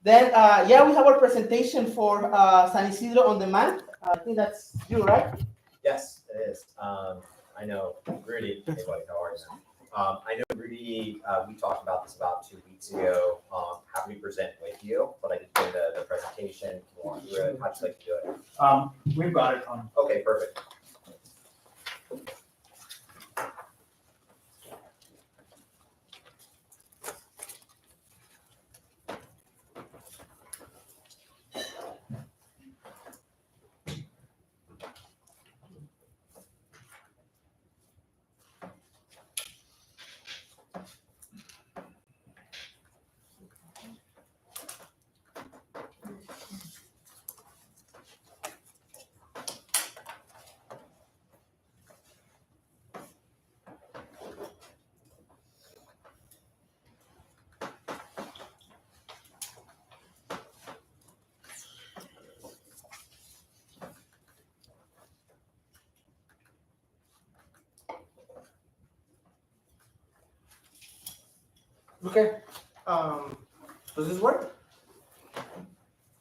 Then, yeah, we have our presentation for San Ysidro on demand. I think that's you, right? Yes, it is. I know Rudy. Hey, buddy, how are you? I know Rudy. We talked about this about 2 weeks ago. Happy to present with you, but I did do the presentation. How'd you like to do it? We've got it on. Okay, perfect. Okay. Does this work?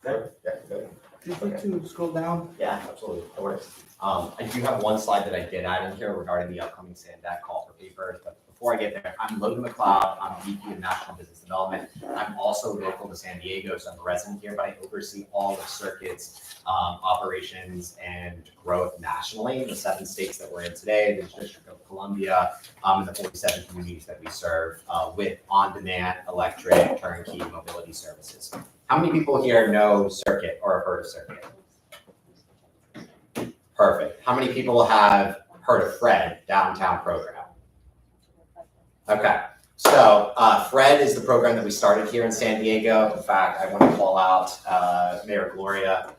Good. Yeah, good. Do you need to scroll down? Yeah, absolutely. That works. I do have one slide that I did add in here regarding the upcoming SANDAC call for papers. But before I get there, I'm Logan McLeod. I'm VP of National Business Development. I'm also local to San Diego, so I'm a resident here, but I oversee all of Circuit's operations and growth nationally in the 7 states that we're in today, the District of Columbia, and the 47 communities that we serve with on-demand electric turnkey mobility services. How many people here know Circuit or have heard of Circuit? Perfect. How many people have heard of Fred downtown program? Okay. So Fred is the program that we started here in San Diego. In fact, I want to call out Mayor Gloria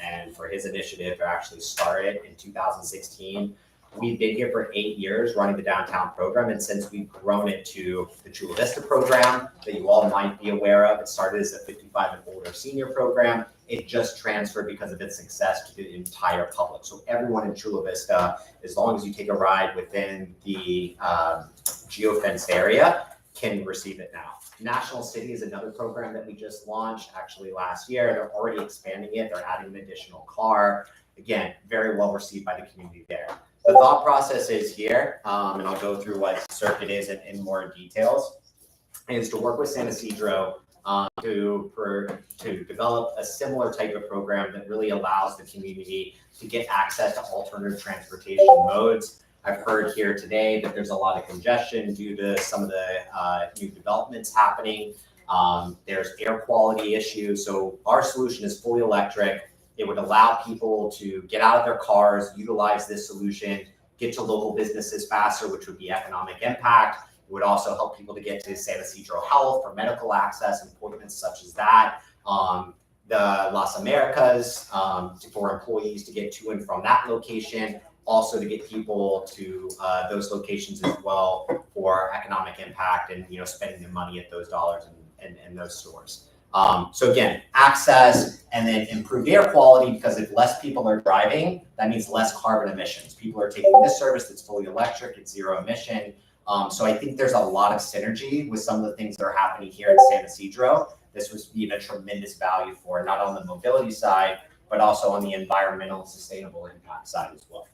and for his initiative to actually start it in 2016. We've been here for 8 years running the downtown program, and since we've grown it to the Chula Vista program that you all might be aware of, it started as a 55 and older senior program. It just transferred because of its success to the entire public. So everyone in Chula Vista, as long as you take a ride within the geofenced area, can receive it now. National City is another program that we just launched actually last year. They're already expanding it. They're adding an additional car. Again, very well received by the community there. The thought process is here, and I'll go through what Circuit is in more details, is to work with San Ysidro to develop a similar type of program that really allows the community to get access to alternative transportation modes. I've heard here today that there's a lot of congestion due to some of the new developments happening. There's air quality issues. So our solution is fully electric. It would allow people to get out of their cars, utilize this solution, get to local businesses faster, which would be economic impact. It would also help people to get to San Ysidro Health for medical access, appointments such as that. The Las Americas for employees to get to and from that location, also to get people to those locations as well for economic impact and spending their money at those dollars and those stores. So again, access and then improve air quality, because if less people are driving, that means less carbon emissions. People are taking this service that's fully electric, it's zero emission. So I think there's a lot of synergy with some of the things that are happening here in San Ysidro. This was a tremendous value for not on the mobility side, but also on the environmental and sustainable impact side as well.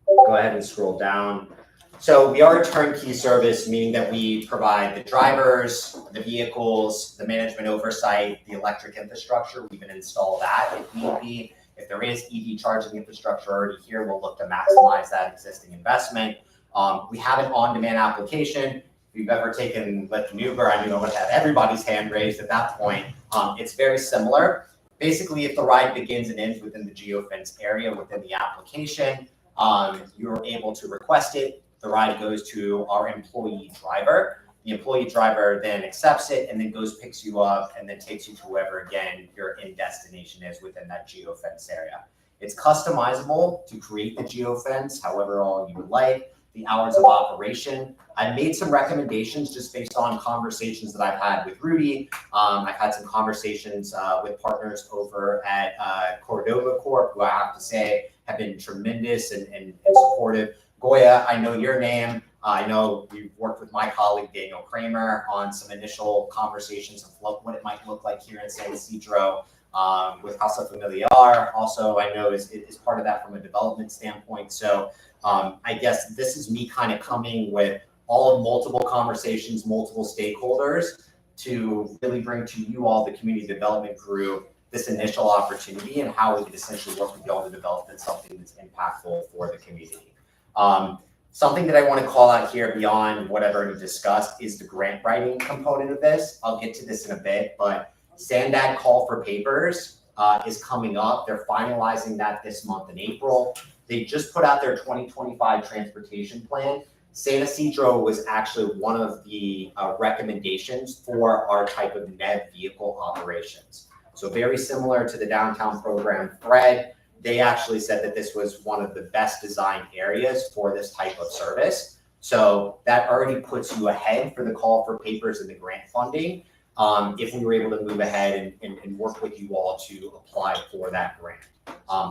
Go ahead and scroll down. So we are a turnkey service, meaning that we provide the drivers, the vehicles, the management oversight, the electric infrastructure. We can install that if need be. If there is EV charging infrastructure already here, we'll look to maximize that existing investment. We have an on-demand application. If you've ever taken Lyft and Uber, I would have everybody's hand raised at that point. It's very similar. Basically, if the ride begins and ends within the geofence area within the application, you're able to request it. The ride goes to our employee driver. The employee driver then accepts it and then picks you up and then takes you to wherever, again, your end destination is within that geofence area. It's customizable to create the geofence however all you would like. The hours of operation. I've made some recommendations just based on conversations that I've had with Rudy. I've had some conversations with partners over at Cordova Corp, who I have to say have been tremendous and supportive. Goya, I know your name. I know we've worked with my colleague Daniel Kramer on some initial conversations of what it might look like here in San Ysidro with Casa Familiar. Also, I know is part of that from a development standpoint. So I guess this is me kind of coming with multiple conversations, multiple stakeholders to really bring to you all, the community development group, this initial opportunity and how we could essentially work with y'all to develop something that's impactful for the community. Something that I want to call out here beyond what I've already discussed is the grant writing component of this. I'll get to this in a bit, but Sandad call for papers is coming up. They're finalizing that this month in April. They just put out their 2025 transportation plan. San Ysidro was actually one of the recommendations for our type of NEV vehicle operations. So very similar to the downtown program thread, they actually said that this was one of the best designed areas for this type of service. So that already puts you ahead for the call for papers and the grant funding. If we were able to move ahead and work with you all to apply for that grant.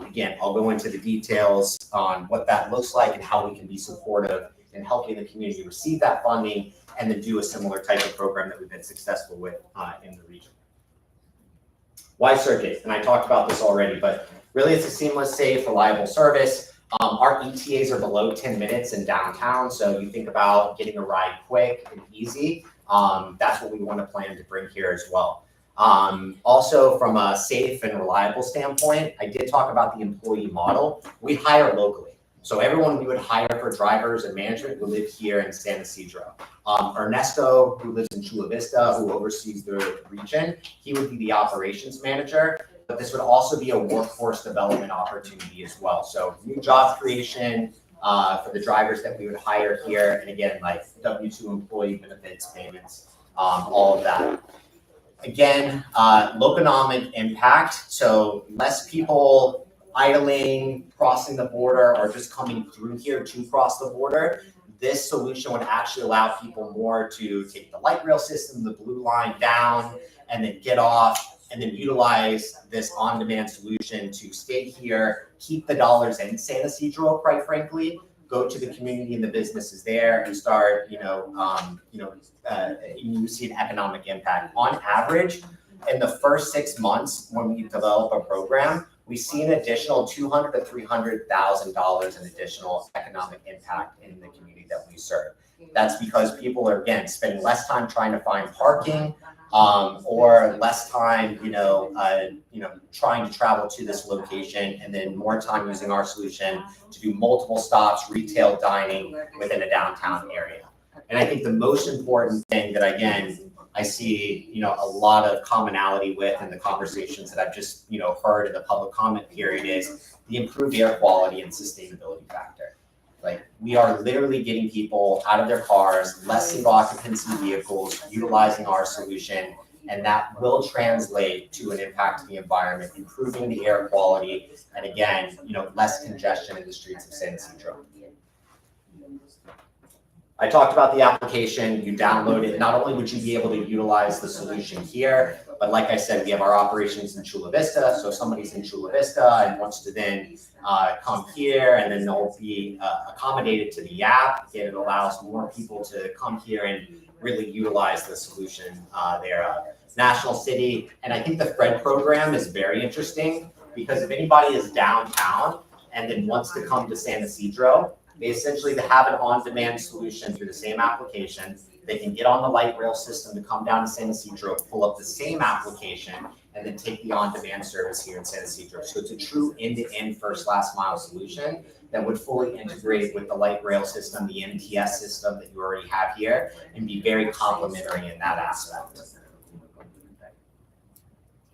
Again, I'll go into the details on what that looks like and how we can be supportive in helping the community receive that funding and then do a similar type of program that we've been successful with in the region. Why Circuit? And I talked about this already, but really it's a seamless, safe, reliable service. Our ETAs are below 10 minutes in downtown. So you think about getting a ride quick and easy. That's what we want to plan to bring here as well. Also from a safe and reliable standpoint, I did talk about the employee model. We hire locally. So everyone we would hire for drivers and management would live here in San Ysidro. Ernesto, who lives in Chula Vista, who oversees the region, he would be the operations manager, but this would also be a workforce development opportunity as well. So new job creation for the drivers that we would hire here. And again, like W-2 employee benefits, payments, all of that. Again, local economic impact. So less people idling, crossing the border, or just coming through here to cross the border. This solution would actually allow people more to take the light rail system, the blue line down, and then get off, and then utilize this on-demand solution to stay here, keep the dollars in San Ysidro, quite frankly, go to the community and the businesses there and start, you see an economic impact. On average, in the first 6 months when we develop a program, we see an additional $200,000 to $300,000 in additional economic impact in the community that we serve. That's because people are, again, spending less time trying to find parking, or less time, trying to travel to this location, and then more time using our solution to do multiple stops, retail dining within a downtown area. And I think the most important thing that, again, I see, a lot of commonality with in the conversations that I've just, heard in the public comment period is the improved air quality and sustainability factor. Like, we are literally getting people out of their cars, less single occupancy vehicles, utilizing our solution, and that will translate to an impact to the environment, improving the air quality, and again, less congestion in the streets of San Ysidro. I talked about the application. You download it. Not only would you be able to utilize the solution here, but like I said, we have our operations in Chula Vista. So if somebody's in Chula Vista and wants to then come here, and then they'll be accommodated to the app. It allows more people to come here and really utilize the solution there. National City, and I think the FRED program is very interesting because if anybody is downtown and then wants to come to San Ysidro, they essentially have an on-demand solution through the same application. They can get on the light rail system to come down to San Ysidro, pull up the same application, and then take the on-demand service here in San Ysidro. So it's a true end-to-end first last mile solution that would fully integrate with the light rail system, the MTS system that you already have here, and be very complementary in that aspect.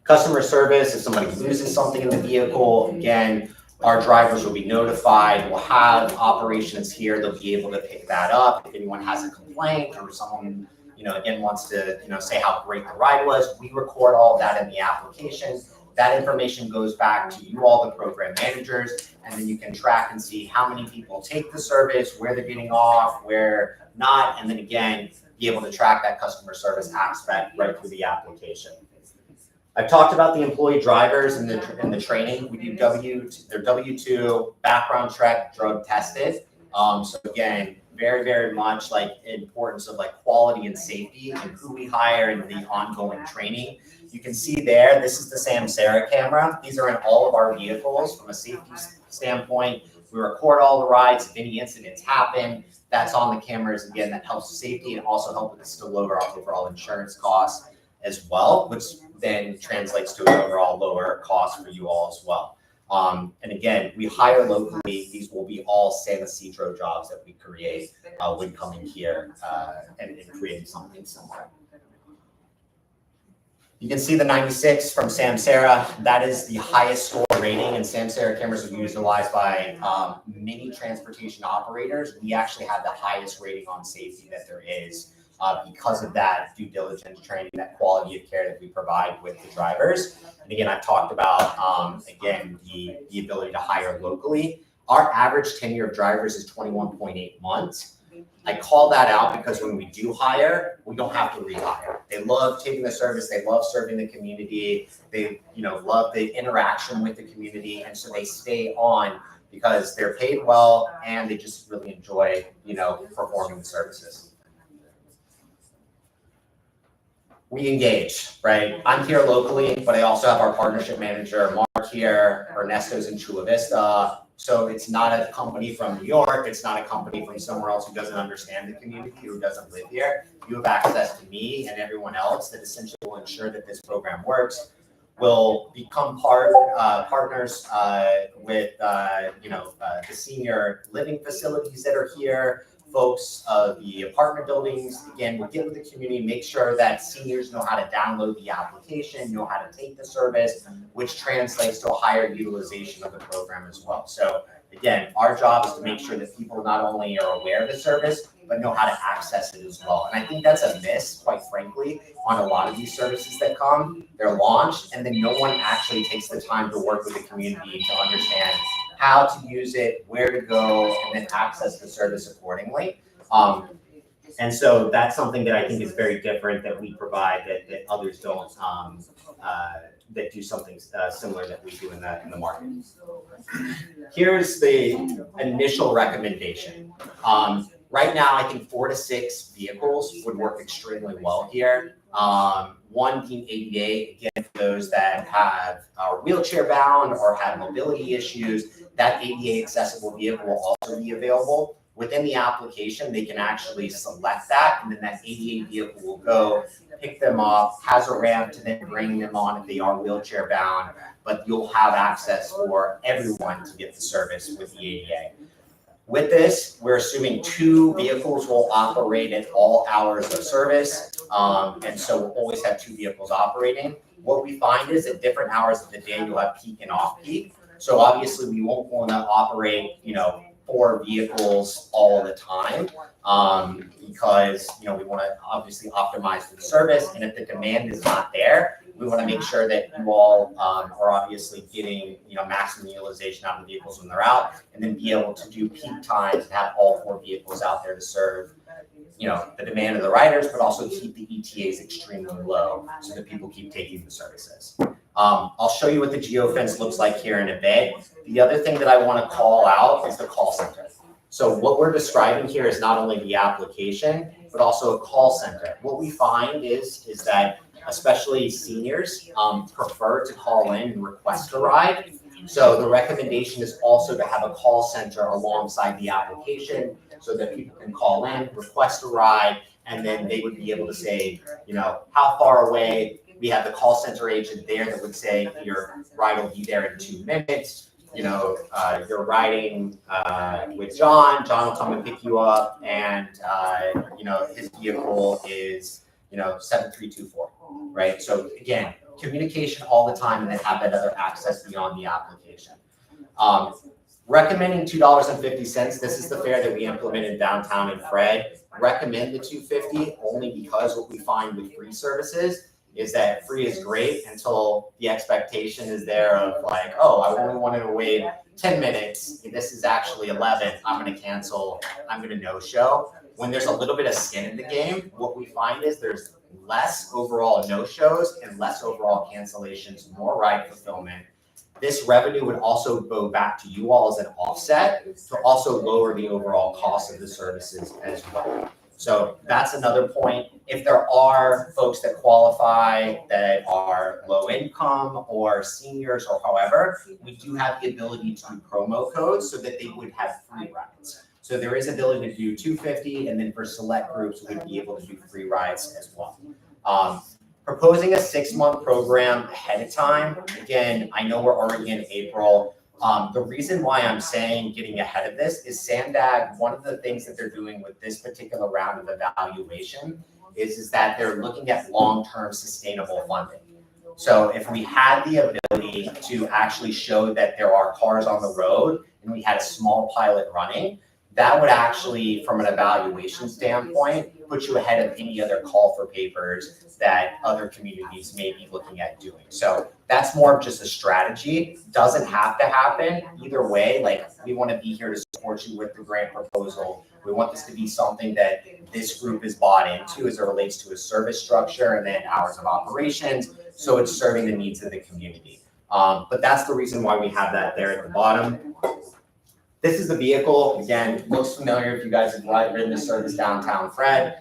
Customer service, if somebody loses something in the vehicle, again, our drivers will be notified. We'll have operations here. They'll be able to pick that up. If anyone has a complaint or someone, again, wants to, say how great the ride was, we record all of that in the application. That information goes back to you all, the program managers, and then you can track and see how many people take the service, where they're getting off, where not, and then again, be able to track that customer service aspect right through the application. I've talked about the employee drivers and the training. We do they're W-2, background check, drug tested. So again, very, very much like importance of like quality and safety and who we hire and the ongoing training. You can see there, this is the Samsara camera. These are in all of our vehicles from a safety standpoint. We record all the rides. If any incidents happen, that's on the cameras. Again, that helps safety and also helps us to lower our overall insurance costs as well, which then translates to an overall lower cost for you all as well. And again, we hire locally. These will be all San Ysidro jobs that we create when coming here and creating something similar. You can see the 96 from Samsara. That is the highest score rating, and Samsara cameras are utilized by many transportation operators. We actually have the highest rating on safety that there is because of that due diligence training, that quality of care that we provide with the drivers. And again, I've talked about, again, the ability to hire locally. Our average tenure of drivers is 21.8 months. I call that out because when we do hire, we don't have to rehire. They love taking the service. They love serving the community. They, love the interaction with the community. And so they stay on because they're paid well and they just really enjoy, performing the services. We engage, right? I'm here locally, but I also have our partnership manager, Mark here. Ernesto's in Chula Vista. So it's not a company from New York. It's not a company from somewhere else who doesn't understand the community, who doesn't live here. You have access to me and everyone else that essentially will ensure that this program works. We'll become partners with the senior living facilities that are here, folks of the apartment buildings. Again, we'll get with the community, make sure that seniors know how to download the application, know how to take the service, which translates to a higher utilization of the program as well. So again, our job is to make sure that people not only are aware of the service, but know how to access it as well. And I think that's a miss, quite frankly, on a lot of these services that come. They're launched, and then no one actually takes the time to work with the community to understand how to use it, where to go, and then access the service accordingly. And so that's something that I think is very different that we provide that others don't, that do something similar that we do in the market. Here's the initial recommendation. Right now, I think 4 to 6 vehicles would work extremely well here. One being ADA, again, for those that are wheelchair bound or have mobility issues, that ADA accessible vehicle will also be available. Within the application, they can actually select that, and then that ADA vehicle will go pick them up, has a ramp to then bring them on if they are wheelchair bound, but you'll have access for everyone to get the service with the ADA. With this, we're assuming 2 vehicles will operate at all hours of service. And so we'll always have 2 vehicles operating. What we find is at different hours of the day, you'll have peak and off peak. So obviously we won't want to operate, 4 vehicles all the time because, we want to obviously optimize for the service. And if the demand is not there, we want to make sure that you all are obviously getting, maximum utilization out of the vehicles when they're out, and then be able to do peak times and have all 4 vehicles out there to serve, the demand of the riders, but also keep the ETAs extremely low so that people keep taking the services. I'll show you what the geofence looks like here in a bit. The other thing that I want to call out is the call center. So what we're describing here is not only the application, but also a call center. What we find is that especially seniors prefer to call in and request a ride. So the recommendation is also to have a call center alongside the application so that people can call in, request a ride, and then they would be able to say, how far away. We have the call center agent there that would say your ride will be there in 2 minutes. You're riding with John. John will come and pick you up, and his vehicle is 7324, right? So again, communication all the time, and then have that other access beyond the application. Recommending $2.50. This is the fare that we implemented downtown in Fred. Recommend the $2.50 only because what we find with free services is that free is great until the expectation is there of like, oh, I only wanted to wait 10 minutes. This is actually 11. I'm going to cancel. I'm going to no-show. When there's a little bit of skin in the game, what we find is there's less overall no-shows and less overall cancellations, more ride fulfillment. This revenue would also go back to you all as an offset to also lower the overall cost of the services as well. So that's another point. If there are folks that qualify that are low income or seniors or however, we do have the ability to do promo codes so that they would have free rides. So there is ability to do $250, and then for select groups, we'd be able to do free rides as well. Proposing a 6-month program ahead of time. Again, I know we're already in April. The reason why I'm saying getting ahead of this is Sandag, one of the things that they're doing with this particular round of evaluation is that they're looking at long-term sustainable funding. So if we had the ability to actually show that there are cars on the road and we had a small pilot running, that would actually, from an evaluation standpoint, put you ahead of any other call for papers that other communities may be looking at doing. So that's more of just a strategy. Doesn't have to happen either way. Like, we want to be here to support you with the grant proposal. We want this to be something that this group is bought into as it relates to a service structure and then hours of operations. So it's serving the needs of the community. But that's the reason why we have that there at the bottom. This is the vehicle. Again, looks familiar if you guys have ridden the service downtown Fred.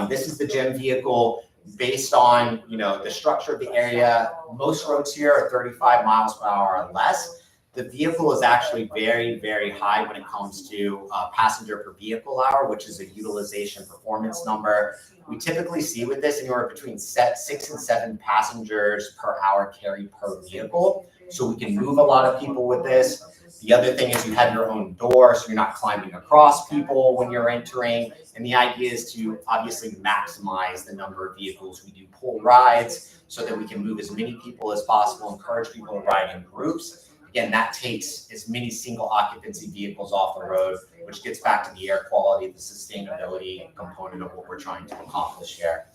This is the gym vehicle based on, the structure of the area. Most roads here are 35 miles per hour or less. The vehicle is actually very, very high when it comes to passenger per vehicle hour, which is a utilization performance number. We typically see with this anywhere between 6 and 7 passengers per hour carried per vehicle. So we can move a lot of people with this. The other thing is you have your own door, so you're not climbing across people when you're entering. And the idea is to obviously maximize the number of vehicles. We do pool rides so that we can move as many people as possible, encourage people to ride in groups. Again, that takes as many single occupancy vehicles off the road, which gets back to the air quality, the sustainability component of what we're trying to accomplish here.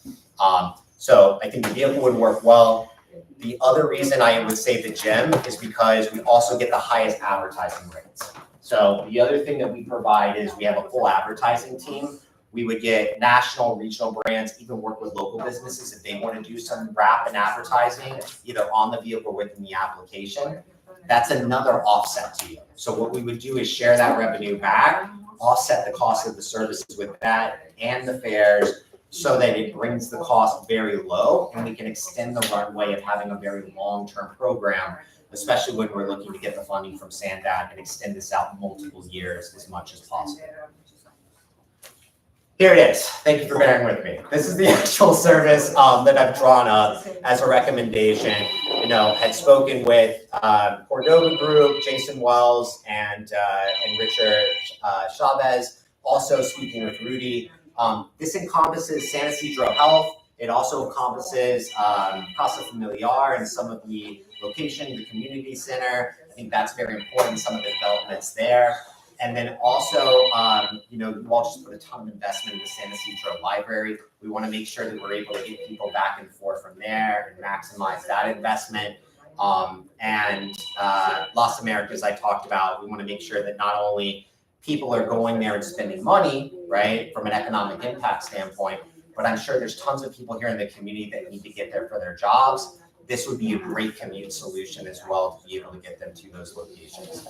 So I think the vehicle would work well. The other reason I would say the gym is because we also get the highest advertising rates. So the other thing that we provide is we have a full advertising team. We would get national, regional brands, even work with local businesses if they want to do some wrap and advertising, either on the vehicle or within the application. That's another offset to you. So what we would do is share that revenue back, offset the cost of the services with that and the fares, so that it brings the cost very low and we can extend the runway of having a very long-term program, especially when we're looking to get the funding from Sandag and extend this out multiple years as much as possible. Here it is. Thank you for bearing with me. This is the actual service that I've drawn up as a recommendation. Had spoken with Cordova Group, Jason Wells, and Richard Chavez, also speaking with Rudy. This encompasses San Ysidro Health. It also encompasses Casa Familiar and some of the location, the community center. I think that's very important, some of the developments there. And then also, you all just put a ton of investment in the San Ysidro Library. We want to make sure that we're able to get people back and forth from there and maximize that investment. And Las Americas, I talked about, we want to make sure that not only people are going there and spending money, right, from an economic impact standpoint, but I'm sure there's tons of people here in the community that need to get there for their jobs. This would be a great commute solution as well to be able to get them to those locations.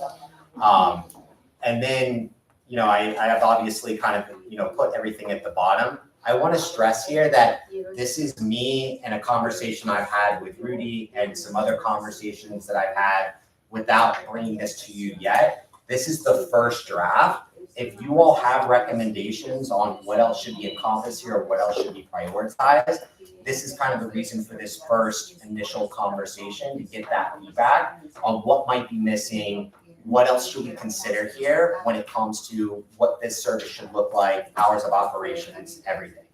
And then, I have obviously kind of, put everything at the bottom. I want to stress here that this is me and a conversation I've had with Rudy and some other conversations that I've had without bringing this to you yet. This is the first draft. If you all have recommendations on what else should be encompassed here or what else should be prioritized, this is kind of the reason for this first initial conversation, to get that feedback on what might be missing, what else should we consider here when it comes to what this service should look like, hours of operations, everything.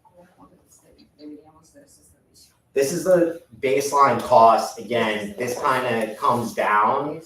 This is the baseline cost. Again, this kind of comes down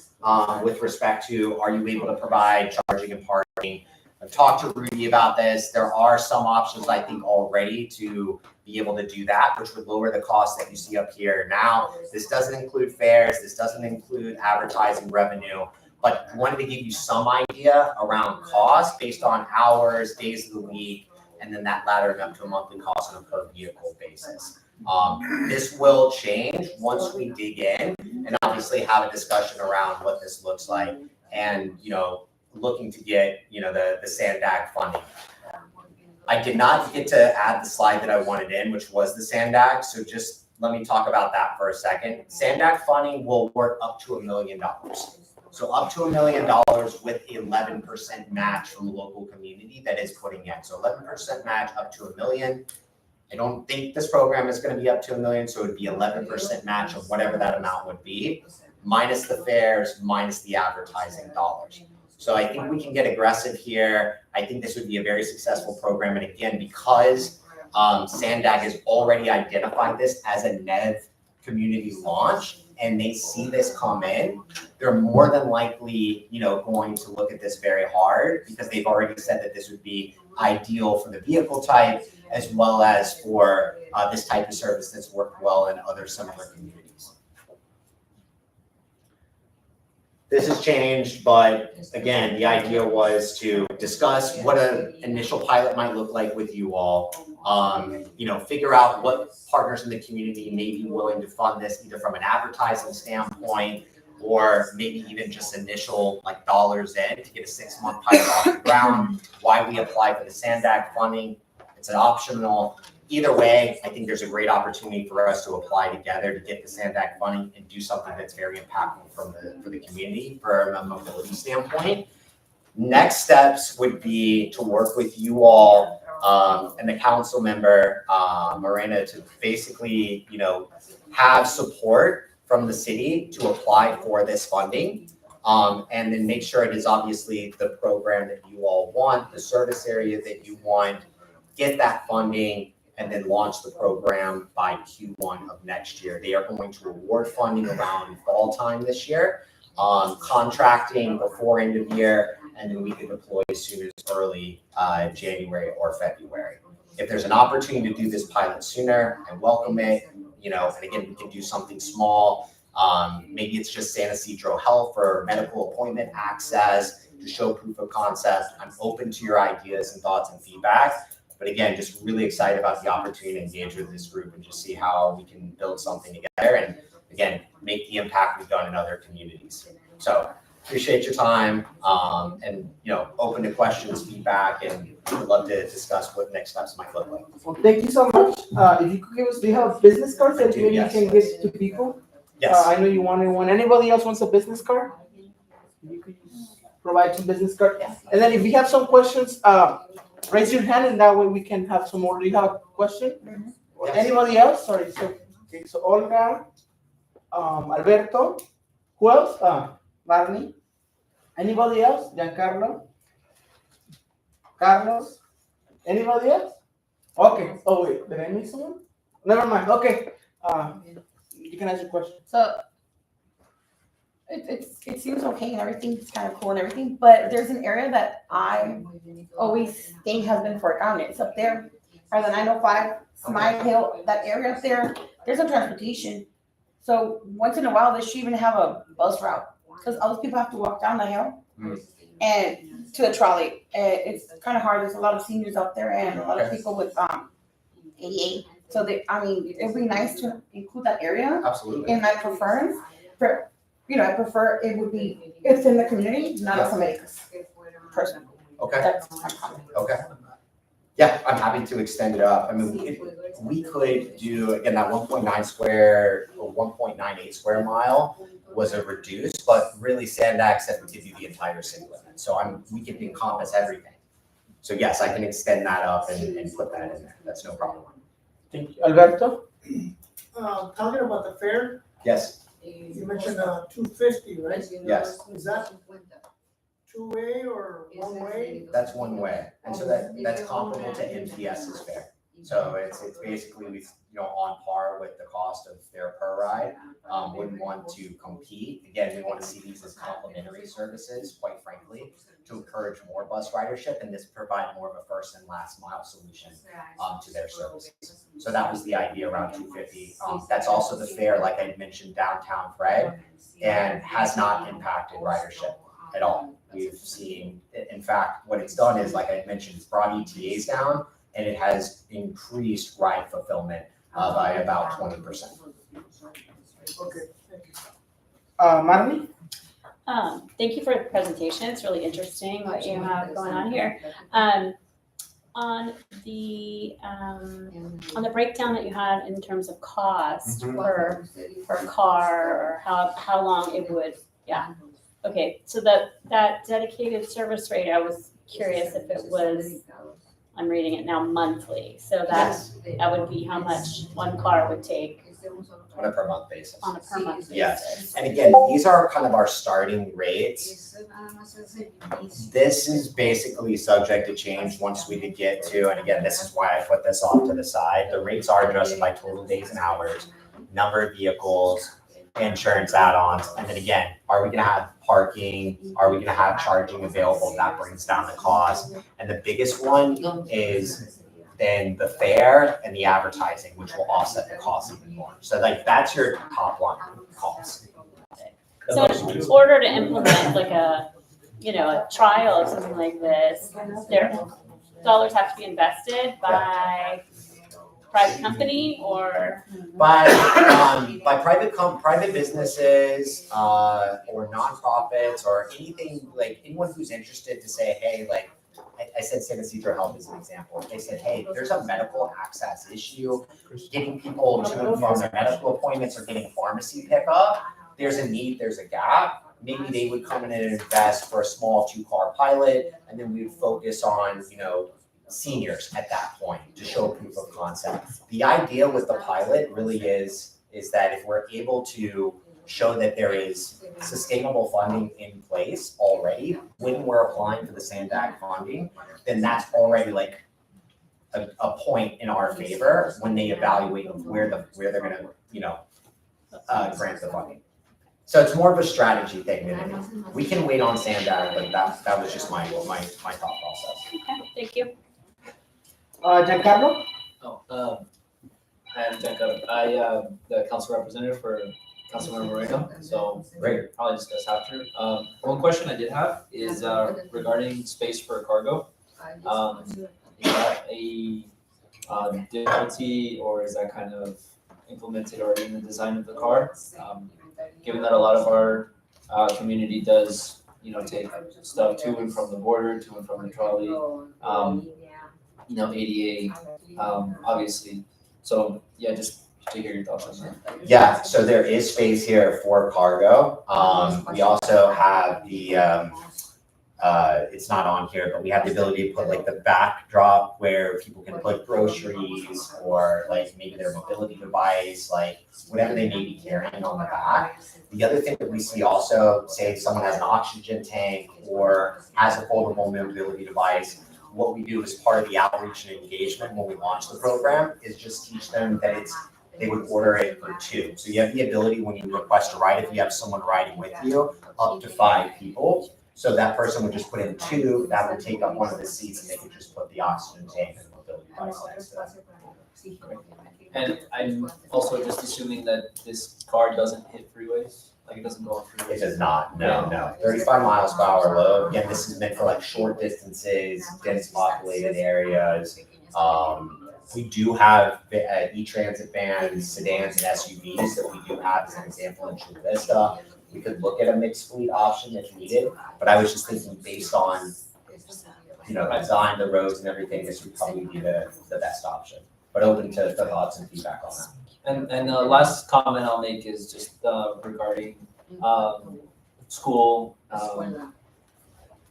with respect to, are you able to provide charging and parking? I've talked to Rudy about this. There are some options, I think, already to be able to do that, which would lower the cost that you see up here. Now, this doesn't include fares. This doesn't include advertising revenue. But I wanted to give you some idea around cost based on hours, days of the week, and then that laddering up to a monthly cost on a per vehicle basis. This will change once we dig in and obviously have a discussion around what this looks like and, looking to get, the SANDAG funding. I did not get to add the slide that I wanted in, which was the SANDAG. So just let me talk about that for a second. SANDAG funding will work up to $1 million. So up to $1 million with 11% match from the local community that is putting in. So 11% match up to $1 million. I don't think this program is going to be up to $1 million, so it would be 11% match of whatever that amount would be, minus the fares, minus the advertising dollars. So I think we can get aggressive here. I think this would be a very successful program. And again, because SANDAG has already identified this as a NEV community launch, and they see this come in, they're more than likely, going to look at this very hard because they've already said that this would be ideal for the vehicle type as well as for this type of service that's worked well in other similar communities. This has changed, but again, the idea was to discuss what an initial pilot might look like with you all. Figure out what partners in the community may be willing to fund this, either from an advertising standpoint or maybe even just initial dollars in to get a 6-month pilot off the ground. Why we apply for the SANDAG funding? It's an optional. Either way, I think there's a great opportunity for us to apply together to get the SANDAG funding and do something that's very impactful for the community from a mobility standpoint. Next steps would be to work with you all and the council member, Morena, to basically, have support from the city to apply for this funding. And then make sure it is obviously the program that you all want, the service area that you want, get that funding, and then launch the program by Q1 of next year. They are going to award funding around fall time this year, contracting before end of year, and then we can deploy as soon as early January or February. If there's an opportunity to do this pilot sooner, I welcome it. And again, we can do something small. Maybe it's just San Ysidro Health for medical appointment access to show proof of concept. I'm open to your ideas and thoughts and feedback. But again, just really excited about the opportunity to engage with this group and just see how we can build something together and, again, make the impact we've done in other communities. So appreciate your time and, open to questions, feedback, and would love to discuss what next steps might look like. Well, thank you so much. If you could give us, do you have business cards that maybe yes. you can give to people? Yes. I know you wanted one. Anybody else wants a business card? You could provide some business card. And then if you have some questions, raise your hand, and that way we can have some more. Do you have a question? Mm-hmm. Yes. Anybody else? Sorry. So Olga, Alberto, who else? Barney. Anybody else? Giancarlo? Carlos? Anybody else? Okay. Oh wait, did I miss someone? Never mind. Okay. You can ask your question. So it seems okay and everything's kind of cool and everything, but there's an area that I always think has been forgotten. It's up there by the 905 Smile Hill, that area up there. There's no transportation. So once in a while, they should even have a bus route because other people have to walk down the hill and to a trolley. It's kind of hard. There's a lot of seniors up there and a lot of people with ADA. So it'd be nice to include that area. Absolutely. In my preference, I prefer it's in the community, not a somebody person. Okay. That's my comment. Okay. Yeah, I'm happy to extend it up. I mean, we could do, again, that 1.9 square or 1.98 square mile was a reduced, but really SANDAG said we could do the entire city limit. So we could encompass everything. So yes, I can extend that up and put that in there. That's no problem. Thank you. Alberto? Talking about the fare, Yes. you mentioned $250, right? Yes. Is that two-way or one-way? That's one way. And so that's comparable to MTS's fare. So it's basically, on par with the cost of fare per ride. Wouldn't want to compete. Again, we want to see these as complementary services, quite frankly, to encourage more bus ridership and this provide more of a first and last mile solution to their services. So that was the idea around 250. That's also the fare, like I mentioned, downtown Fred, and has not impacted ridership at all. We've seen, in fact, what it's done is, like I mentioned, it's brought ETAs down and it has increased ride fulfillment by about 20%. Okay, thank you. Marley? Thank you for the presentation. It's really interesting what you have going on here. On the breakdown that you had in terms of cost per car, or how long it would, yeah. Okay, so that dedicated service rate, I was curious if it was, I'm reading it now, monthly. So that would be how much one car would take On a per month basis. on a per month basis. Yes. And again, these are kind of our starting rates. This is basically subject to change once we could get to, and again, this is why I put this off to the side. The rates are adjusted by total days and hours, number of vehicles, insurance add-ons, and then again, are we gonna have parking? Are we gonna have charging available? That brings down the cost. And the biggest one is then the fare and the advertising, which will offset the cost even more. So like that's your top line cost. So in order to implement like a trial of something like this, dollars have to be invested by private company or? By private businesses, or nonprofits, or anything, like anyone who's interested to say, hey, like, I said Ysidro Health as an example. They said, hey, there's a medical access issue, getting people to and from their medical appointments or getting pharmacy pickup. There's a need, there's a gap. Maybe they would come in and invest for a small 2-car pilot, and then we would focus on, seniors at that point to show proof of concept. The idea with the pilot really is that if we're able to show that there is sustainable funding in place already when we're applying for the SANDAG funding, then that's already like a point in our favor when they evaluate where they're gonna, grant the funding. So it's more of a strategy thing than anything. We can wait on SANDAG, but that was just my thought process. Okay, thank you. Giancarlo? Hi, I'm Jacob. I am the council representative for Councilmember Moreno, so Great. probably discuss after. One question I did have is regarding space for cargo. Is that a difficulty, or is that kind of implemented already in the design of the car? Given that a lot of our community does, take stuff to and from the border, to and from the trolley, ADA, obviously. So yeah, just to hear your thoughts on that. Yeah, so there is space here for cargo. We also have the, it's not on here, but we have the ability to put like the backdrop where people can put groceries or like maybe their mobility device, like whatever they may be carrying on the back. The other thing that we see also, say if someone has an oxygen tank or has a foldable mobility device, what we do as part of the outreach and engagement when we launch the program is just teach them that they would order it for 2. So you have the ability when you request a ride, if you have someone riding with you, up to 5 people. So that person would just put in 2, that would take up one of the seats, and they could just put the oxygen tank and the mobility device next to it. And I'm also just assuming that this car doesn't hit freeways, like it doesn't go on freeways. It does not, no. 35 miles per hour load. Again, this is meant for like short distances, dense populated areas. We do have e-transit vans, sedans, and SUVs that we do have as an example in Chula Vista. We could look at a mixed fleet option if needed, but I was just thinking based on, design, the roads and everything, this would probably be the best option. But open to thoughts and feedback on that. And the last comment I'll make is just regarding school,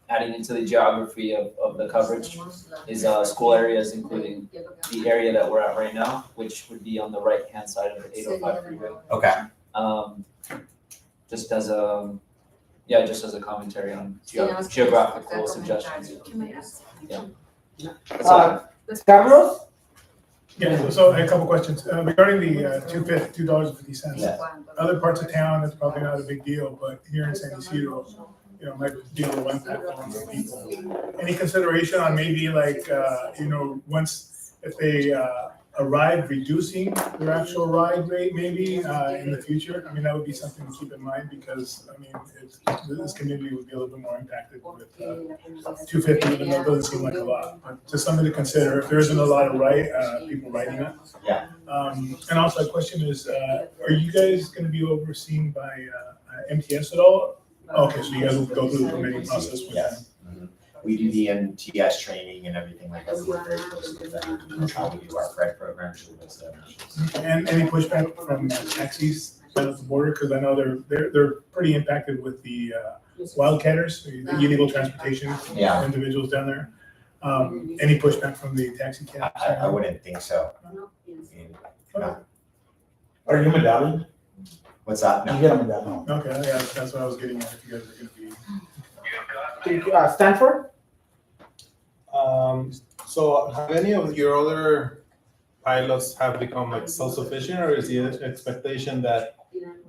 adding into the geography of the coverage is school areas, including the area that we're at right now, which would be on the right-hand side of the 805 freeway. Okay. Just as a commentary on geographical suggestions. Yeah. Carlos? Yeah, so a couple questions. Regarding the $2.50, Yes. other parts of town, it's probably not a big deal, but here in San Ysidro, might be a little impact on the people. Any consideration on maybe like, if they arrive, reducing their actual ride rate maybe in the future? I mean, that would be something to keep in mind because, this community would be a little bit more impacted with $2.50, even though it doesn't seem like a lot. But just something to consider if there isn't a lot of people riding it. Yeah. And also, the question is, are you guys going to be overseen by MTS at all? Okay, so you guys will go through the permitting process with them? Yes. We do the MTS training and everything like that. We work very closely with them. We do our FRED program. And any pushback from taxis down at the border? Because I know they're pretty impacted with the wildcatters, the illegal transportation of Yeah. individuals down there. Any pushback from the taxi cabs? I wouldn't think so. Are you medallion? What's that? You No. get a medallion. Okay, yeah, that's what I was getting at, if you guys are gonna be. Stanford? So have any of your other pilots have become like self-sufficient, or is the expectation that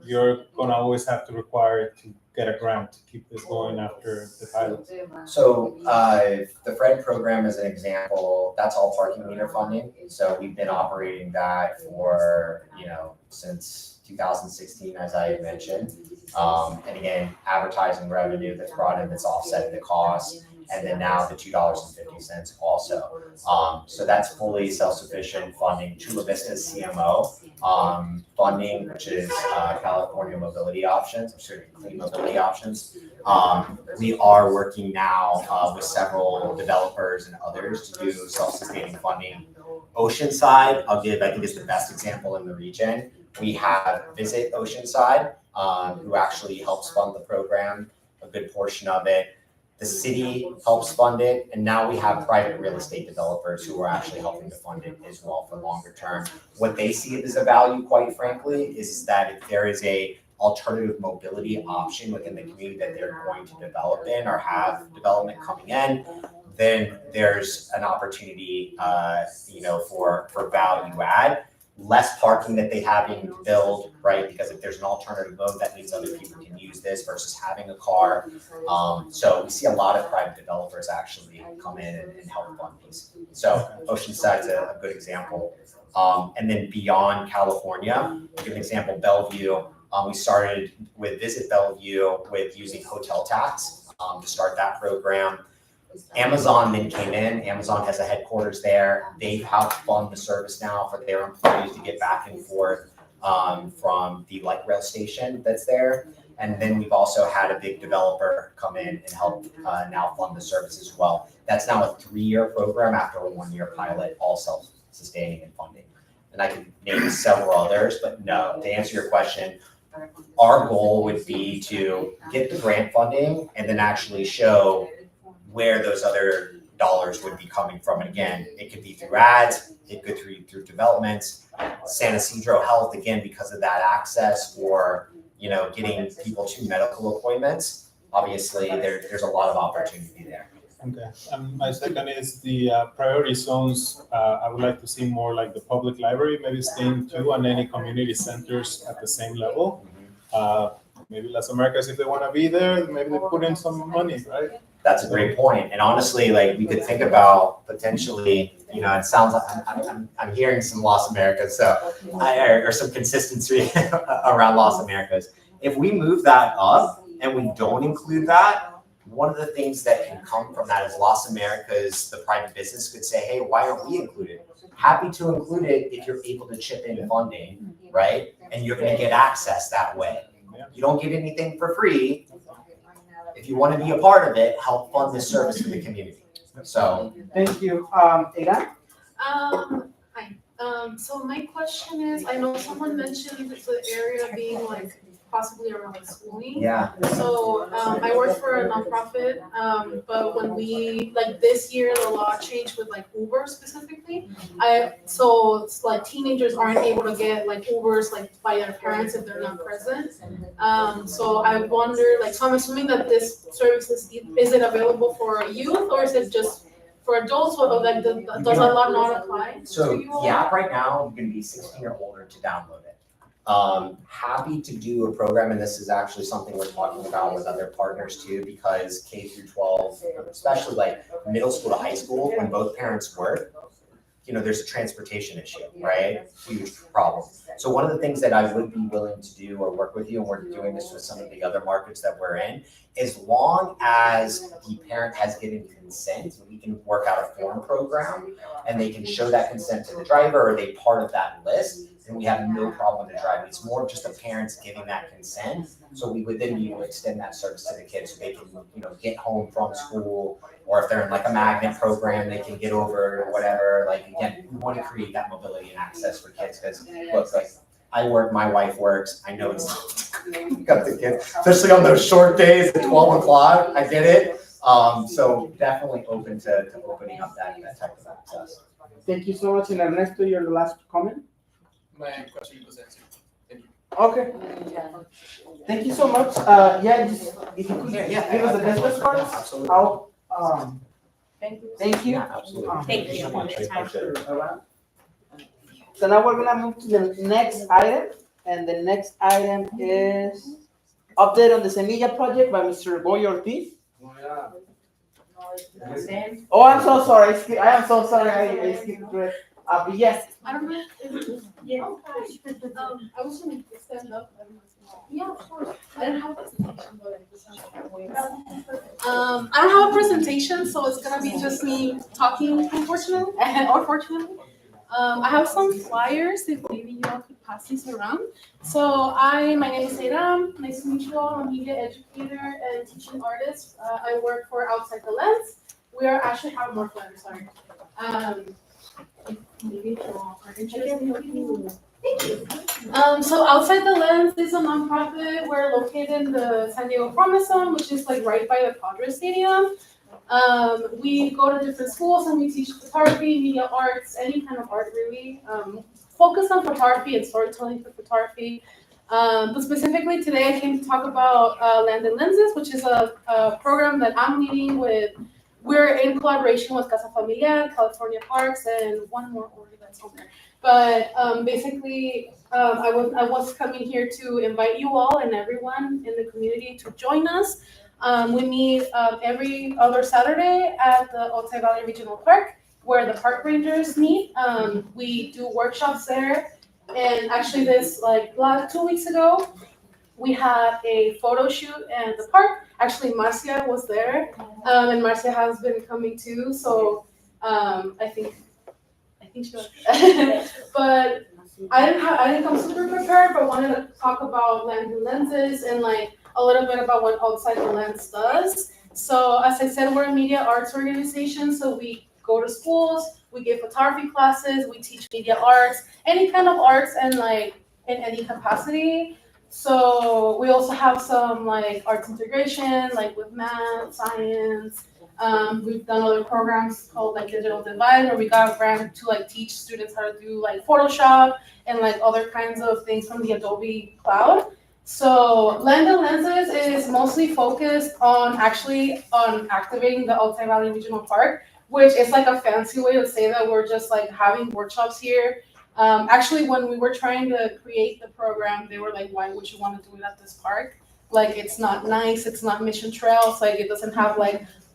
you're gonna always have to require to get a grant to keep this going after the pilot? So the FRED program is an example, that's all parking meter funding. So we've been operating that for, since 2016, as I had mentioned. And again, advertising revenue that's brought in that's offsetting the cost. And then now the $2.50 also. So that's fully self-sufficient funding. Chula Vista's CMO funding, which is California Mobility Options, or certainly Clean Mobility Options. We are working now with several developers and others to do self-sustaining funding. Oceanside, I think is the best example in the region. We have Visit Oceanside, who actually helps fund the program, a good portion of it. The city helps fund it, and now we have private real estate developers who are actually helping to fund it as well for longer term. What they see it as a value, quite frankly, is that if there is a alternative mobility option within the community that they're going to develop in or have development coming in, then there's an opportunity, for value add. Less parking that they having to build, right? Because if there's an alternative mode, that means other people can use this versus having a car. So we see a lot of private developers actually come in and help fund these. So Oceanside's a good example. And then beyond California, to give an example, Bellevue, we started with Visit Bellevue with using hotel tax to start that program. Amazon then came in. Amazon has a headquarters there. They've helped fund the service now for their employees to get back and forth from the light rail station that's there. And then we've also had a big developer come in and help now fund the service as well. That's now a 3-year program after a 1-year pilot, all self-sustaining and funding. And I can name several others, but no, to answer your question, our goal would be to get the grant funding and then actually show where those other dollars would be coming from. And again, it could be through ads, it could be through developments, San Ysidro Health, again, because of that access, or getting people to medical appointments. Obviously, there's a lot of opportunity there. Okay, my second is the priority zones. I would like to see more like the public library, maybe staying too, and any community centers at the same level. Maybe Las Americas, if they want to be there, maybe they put in some money, right? That's a great point. And honestly, like, we could think about potentially, it sounds like I'm hearing some Las Americas, or some consistency around Las Americas. If we move that up and we don't include that, one of the things that can come from that is Las Americas, the private business could say, hey, why aren't we included? Happy to include it if you're able to chip in funding, right? And you're going to get access that way. You don't get anything for free. If you want to be a part of it, help fund this service to the community. So Thank you. Ada? Hi. So my question is, I know someone mentioned the area being like possibly around like schooling. yeah, So I work for a nonprofit, but when we, like this year, the law changed with like Uber specifically. So it's like teenagers aren't able to get like Ubers like by their parents if they're not present. So I wonder, like, so I'm assuming that this service is it available for youth, or is it just for adults? Or like does a law not apply so to you all? the app right now, you can be 16 or older to download it. Happy to do a program, and this is actually something we're talking about with other partners too, because K through 12, especially like middle school to high school, when both parents work, there's a transportation issue, right? Huge problem. So one of the things that I would be willing to do or work with you, and we're doing this with some of the other markets that we're in, as long as the parent has given consent, we can work out a form program and they can show that consent to the driver, or they part of that list. and we have no problem with the driving. It's more of just the parents giving that consent. So we would then be able to extend that service to the kids so they can, get home from school, or if they're in like a magnet program, they can get over or whatever. Like, again, we want to create that mobility and access for kids because look, like I work, my wife works. I know it's got the kids, especially on those short days at 12 o'clock. I get it. So definitely open to opening up that type of access. Thank you so much. And Ernesto, you're the last comment. My question was answered. Okay. Thank you so much. Just, if you could give us the business cards, Absolutely. I'll, Thank you. you. Absolutely. Thank you. so much. So now we're gonna move to the next item, and the next item is update on the Semilla project by Mr. Boy Ortiz. Oh, I'm so sorry. I am so sorry. I skipped through it. But yes, I don't know. I was gonna stand up. Yeah, of course. I don't have a presentation, but I don't have a presentation, so it's gonna be just me talking, unfortunately, or fortunately. I have some flyers, if maybe you all could pass these around. So my name is Ysidro. Nice to meet you all. I'm a media educator and teaching artist. I work for Outside the Lens. We are actually have more flyers, sorry. Maybe if you all are interested. Thank you. So Outside the Lens is a nonprofit. We're located in the San Diego Promise Zone, which is like right by the Padres Stadium. We go to different schools and we teach photography, media arts, any kind of art really. Focus on photography and storytelling for photography. But specifically today I came to talk about Land and Lenses, which is a program that I'm leading with. We're in collaboration with Casa Familiar, California Parks, and one more order that's on there. But basically, I was coming here to invite you all and everyone in the community to join us. We meet every other Saturday at the Otay Valley Regional Park, where the park rangers meet. We do workshops there. And actually this, 2 weeks ago, we had a photo shoot at the park. Actually, Marcia was there, and Marcia has been coming too. So I think she was. But I didn't come super prepared, but wanted to talk about Land and Lenses and a little bit about what Outside the Lens does. So as I said, we're a media arts organization, so we go to schools, we give photography classes, we teach media arts, any kind of arts, and in any capacity. So we also have some arts integration, with math, science. We've done other programs called Digital Divide, where we got a grant to teach students how to do Photoshop and other kinds of things from the Adobe Cloud. So Land and Lenses is mostly focused on activating the Otay Valley Regional Park, which is a fancy way to say that we're just having workshops here. Actually, when we were trying to create the program, they were like, why would you want to do it at this park? It's not nice, it's not Mission Trails, it doesn't have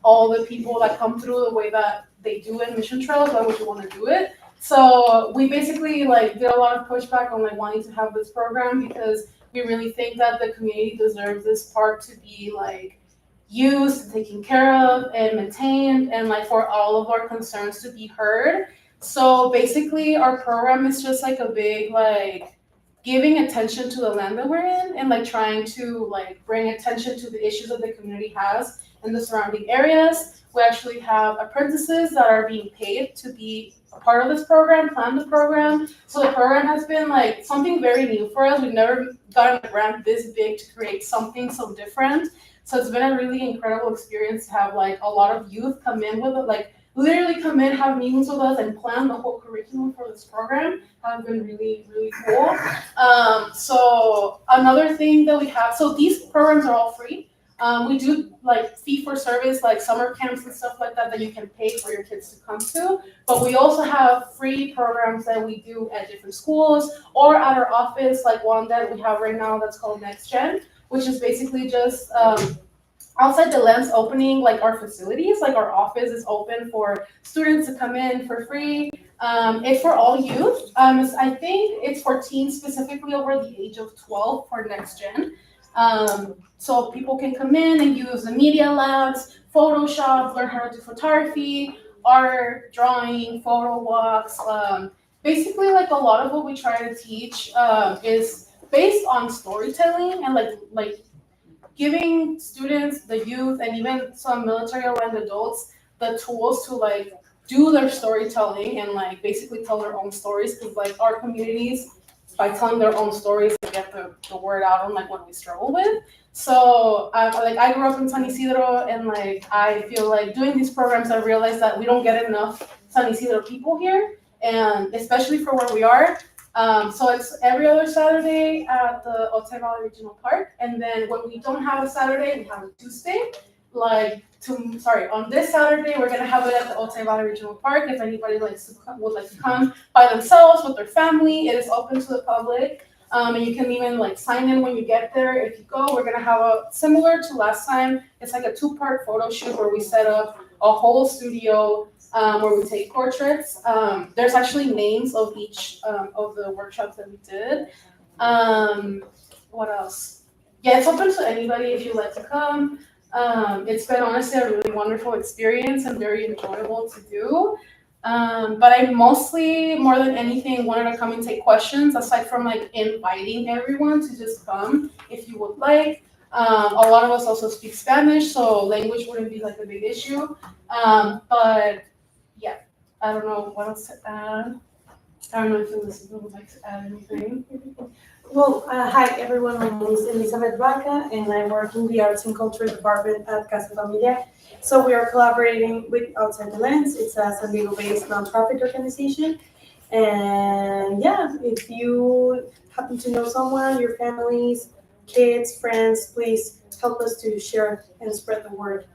all the people that come through the way that they do in Mission Trails, why would you want to do it? So we basically did a lot of pushback on wanting to have this program because we really think that the community deserves this park to be used, taken care of, and maintained, and for all of our concerns to be heard. So basically, our program is just a big giving attention to the land that we're in, and trying to bring attention to the issues that the community has in the surrounding areas. We actually have apprentices that are being paid to be a part of this program, plan the program. So the program has been something very new for us. We've never gotten a grant this big to create something so different. So it's been a really incredible experience to have a lot of youth come in with it, literally come in, have meetings with us, and plan the whole curriculum for this program. Has been really, really cool. So another thing that we have, so these programs are all free. We do fee for service, summer camps and stuff like that you can pay for your kids to come to. But we also have free programs that we do at different schools or at our office, one that we have right now that's called Next Gen, which is basically just Outside the Lens opening our facilities. Our office is open for students to come in for free. It's for all youth. I think it's for teens specifically over the age of 12 for Next Gen. So people can come in and use the media labs, Photoshop, learn how to do photography, art, drawing, photo walks, basically like a lot of what we try to teach is based on storytelling and like giving students, the youth, and even some military aligned adults the tools to like do their storytelling and like basically tell their own stories, because like our communities, by telling their own stories, they get the word out on like what we struggle with. So like I grew up in San Ysidro, and like I feel like doing these programs, I realized that we don't get enough San Ysidro people here, and especially for where we are. So it's every other Saturday at the Otay Valley Regional Park, and then when we don't have a Saturday, we have a Tuesday. On this Saturday, we're gonna have it at the Otay Valley Regional Park. If anybody would like to come by themselves with their family, it is open to the public. And you can even like sign in when you get there. If you go, we're gonna have a similar to last time. It's like a 2-part photo shoot where we set up a whole studio where we take portraits. There's actually names of each of the workshops that we did. What else? Yeah, it's open to anybody if you'd like to come. It's been honestly a really wonderful experience and very enjoyable to do. But I mostly, more than anything, wanted to come and take questions, aside from like inviting everyone to just come if you would like. A lot of us also speak Spanish, so language wouldn't be like a big issue. But yeah, I don't know what else to add. I don't know if Elizabeth would like to add anything. Well, hi everyone, my name is Elizabeth Vaca and I work in the Arts and Culture Department at Casa Familia. So we are collaborating with Outside the Lens. It's a San Diego-based nonprofit organization. And yeah, if you happen to know someone, your families, kids, friends, please help us to share and spread the word.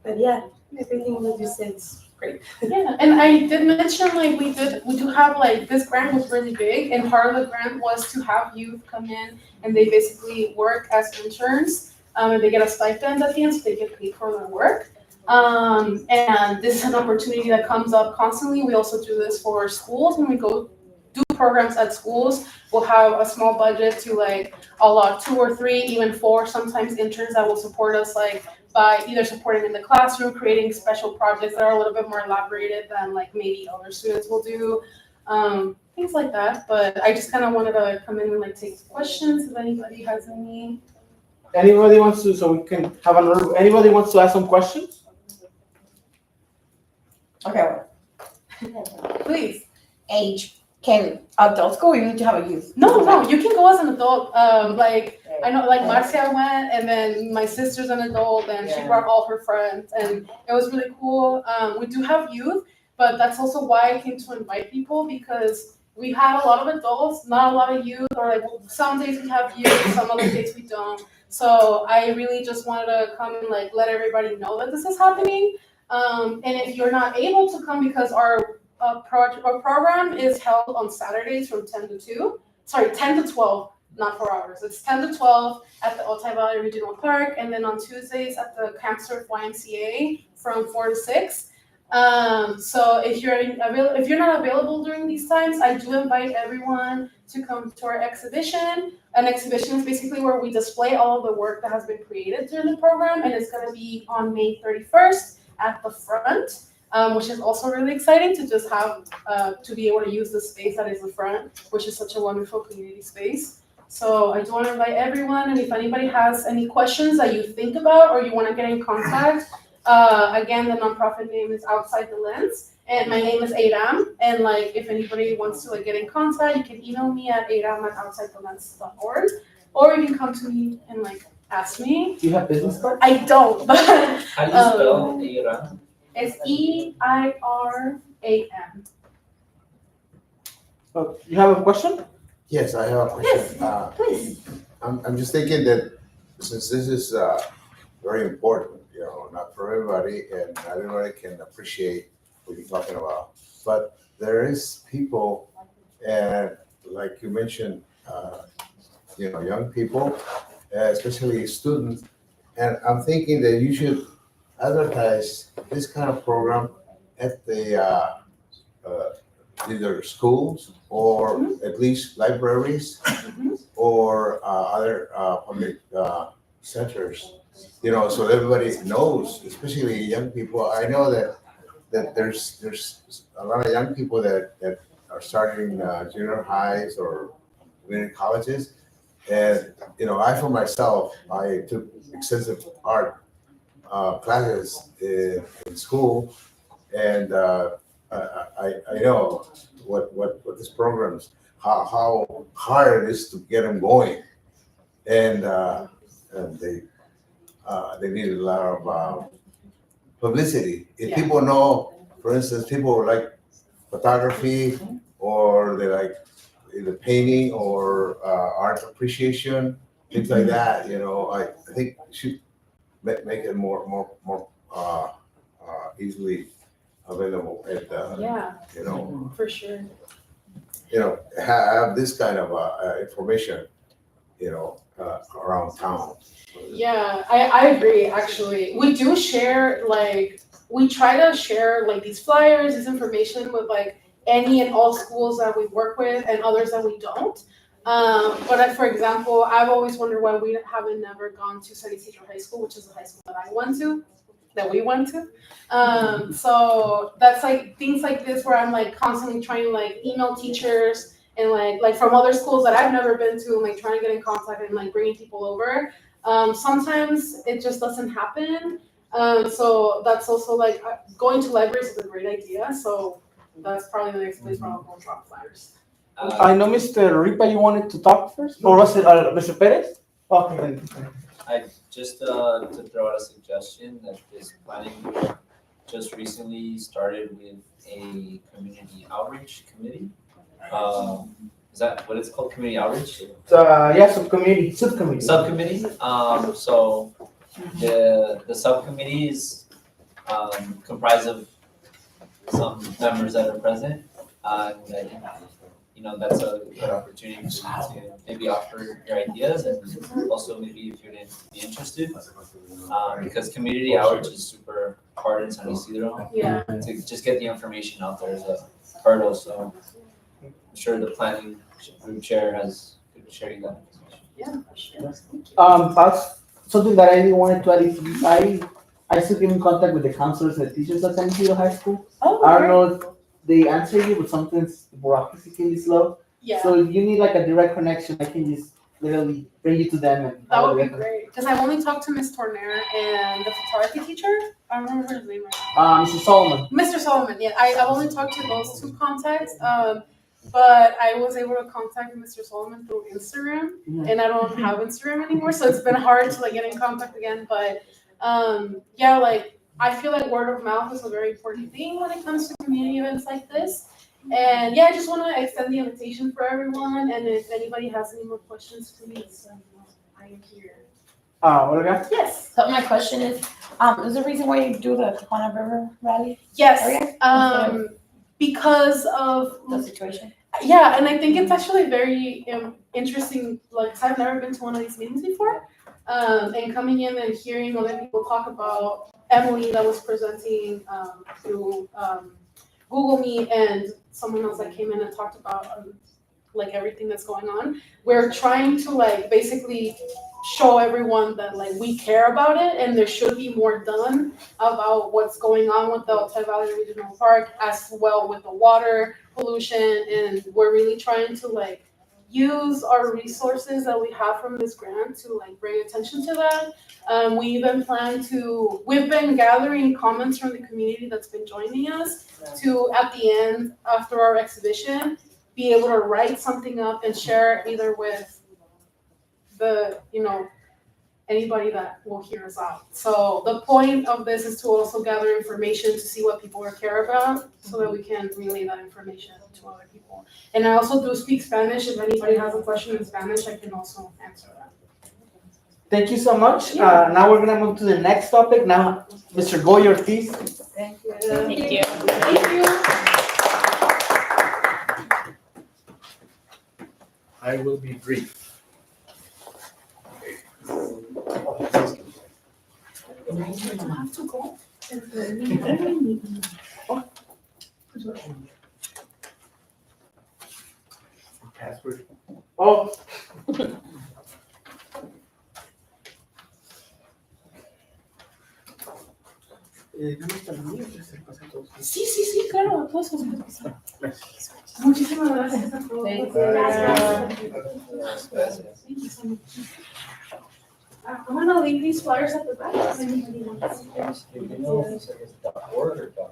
But yeah, everything that you said is great. Yeah, and I did mention like we do have like this grant was really big, and part of the grant was to have youth come in and they basically work as interns, and they get a stipend at the end, so they get paid for their work. And this is an opportunity that comes up constantly. We also do this for schools when we go do programs at schools. We'll have a small budget to like allot 2 or 3, even 4 sometimes interns that will support us like by either supporting in the classroom, creating special projects that are a little bit more elaborated than like maybe other students will do, things like that. But I just kind of wanted to come in and like take questions if anybody has any. Anybody wants to, so we can have another, anybody wants to ask some questions? Okay, Please. age. Can adults go? You need to have a youth. No, you can go as an adult. Like I know, like Marcia went, and then my sister's an adult, and she brought all her friends, and it was really cool. We do have youth, but that's also why I came to invite people, because we have a lot of adults, not a lot of youth, or like some days we have youth, some other days we don't. So I really just wanted to come and like let everybody know that this is happening. And if you're not able to come because our program is held on Saturdays from 10 to 12, not 4 hours. It's 10 to 12 at the Otay Valley Regional Park, and then on Tuesdays at the Camp Surf YMCA from 4 to 6. So if you're not available during these times, I do invite everyone to come to our exhibition. An exhibition is basically where we display all of the work that has been created during the program, and it's going to be on May 31st at the front. Which is also really exciting to just have to be able to use the space that is the front, which is such a wonderful community space. So I do want to invite everyone, and if anybody has any questions that you think about or you want to get in contact, again, the nonprofit name is Outside the Lens, and my name is Aram. And like, if anybody wants to like get in contact, you can email me at aram@outsidelens.org, or you can come to me and like ask me. Do you have business cards? I don't, but How do you spell Iran? it's EIRAM. Oh, you have a question? Yes, I have a question. Please. I'm just thinking that since this is very important, not for everybody, and not everybody can appreciate what you're talking about. But there is people, and like you mentioned, young people, especially students, and I'm thinking that you should advertise this kind of program at the either schools or at least libraries or other public centers, so everybody knows, especially young people. I know that there's a lot of young people that are starting junior highs or community colleges. And, I for myself, I took extensive art classes in school, and I know what these programs, how hard it is to get them going, and they need a lot of publicity. If Yeah. people know, for instance, people like photography, or they like either painting or art appreciation, things like that. I think you should make it more easily available at Yeah, you know for sure. have this kind of information around town. Yeah, I agree, actually. We do share, like, we try to share, like, these flyers, this information with, like, any and all schools that we work with and others that we don't. For example, I've always wondered why we haven't never gone to San Ysidro High School, which is the high school that we went to. So that's, like, things like this where I'm, like, constantly trying to, like, email teachers and, like from other schools that I've never been to, and, like, trying to get in contact and, like, bringing people over. Sometimes it just doesn't happen. So that's also like going to libraries is a great idea. So that's probably the next place where I'll go drop flyers. I know Mr. Ripa, you wanted to talk first, or was it Mr. Perez? Okay, then. Just to throw out a suggestion that this planning group just recently started with a community outreach committee. Is that what it's called? Community outreach? Subcommittee. Subcommittee. So the subcommittee is comprised of some members that are present, and I think that's a good opportunity for you to maybe offer your ideas, and also maybe if you'd be interested, because community outreach is super hard in San Ysidro. Yeah. To just get the information out there is a hurdle. So I'm sure the planning group chair has good sharing that information. Yeah, for sure. Something that I wanted to add is I still keep in contact with the counselors and the teachers at San Ysidro High School. Oh, I don't know if they answer you, but sometimes the bureaucracy can be slow. Yeah. So if you need like a direct connection, I can just literally bring you to them. And That would be great, because I've only talked to Miss Torner and the photography teacher. I don't remember his name right now. Mr. Solomon. Mr. Solomon, yeah. I've only talked to those two contacts, but I was able to contact Mr. Solomon through Instagram, and I don't have Instagram anymore, so it's been hard to like get in contact again. But yeah, like I feel like word of mouth is a very important thing when it comes to community events like this. And yeah, I just want to extend the invitation for everyone, and if anybody has any more questions, please, I am here. Olga? Yes. So my question is the reason why you do the Tijuana River Rally? Yes. Area? Because of The situation. yeah, and I think it's actually very interesting. Like, 'cause I've never been to one of these meetings before, and coming in and hearing other people talk about Emily that was presenting through Google Meet, and someone else that came in and talked about like everything that's going on. We're trying to like basically show everyone that like we care about it, and there should be more done about what's going on with the Otay Valley Regional Park, as well with the water pollution, and we're really trying to like use our resources that we have from this grant to like bring attention to that. We've been gathering comments from the community that's been joining us to, at the end, after our exhibition, be able to write something up and share either with the, anybody that will hear us out. So the point of this is to also gather information to see what people care about, so that we can relay that information to other people. And I also do speak Spanish. If anybody has a question in Spanish, I can also answer that. Thank you so much. Now we're gonna move to the next topic. Now, Mr. Goy Ortiz. Thank you. Thank you. Thank you. I will be brief. Password. Oh. Sí, claro, todo eso se puede pasar. Muchísimas gracias a todos. Gracias. I'm gonna leave these flyers at the back. Do you know if it's .org or .com?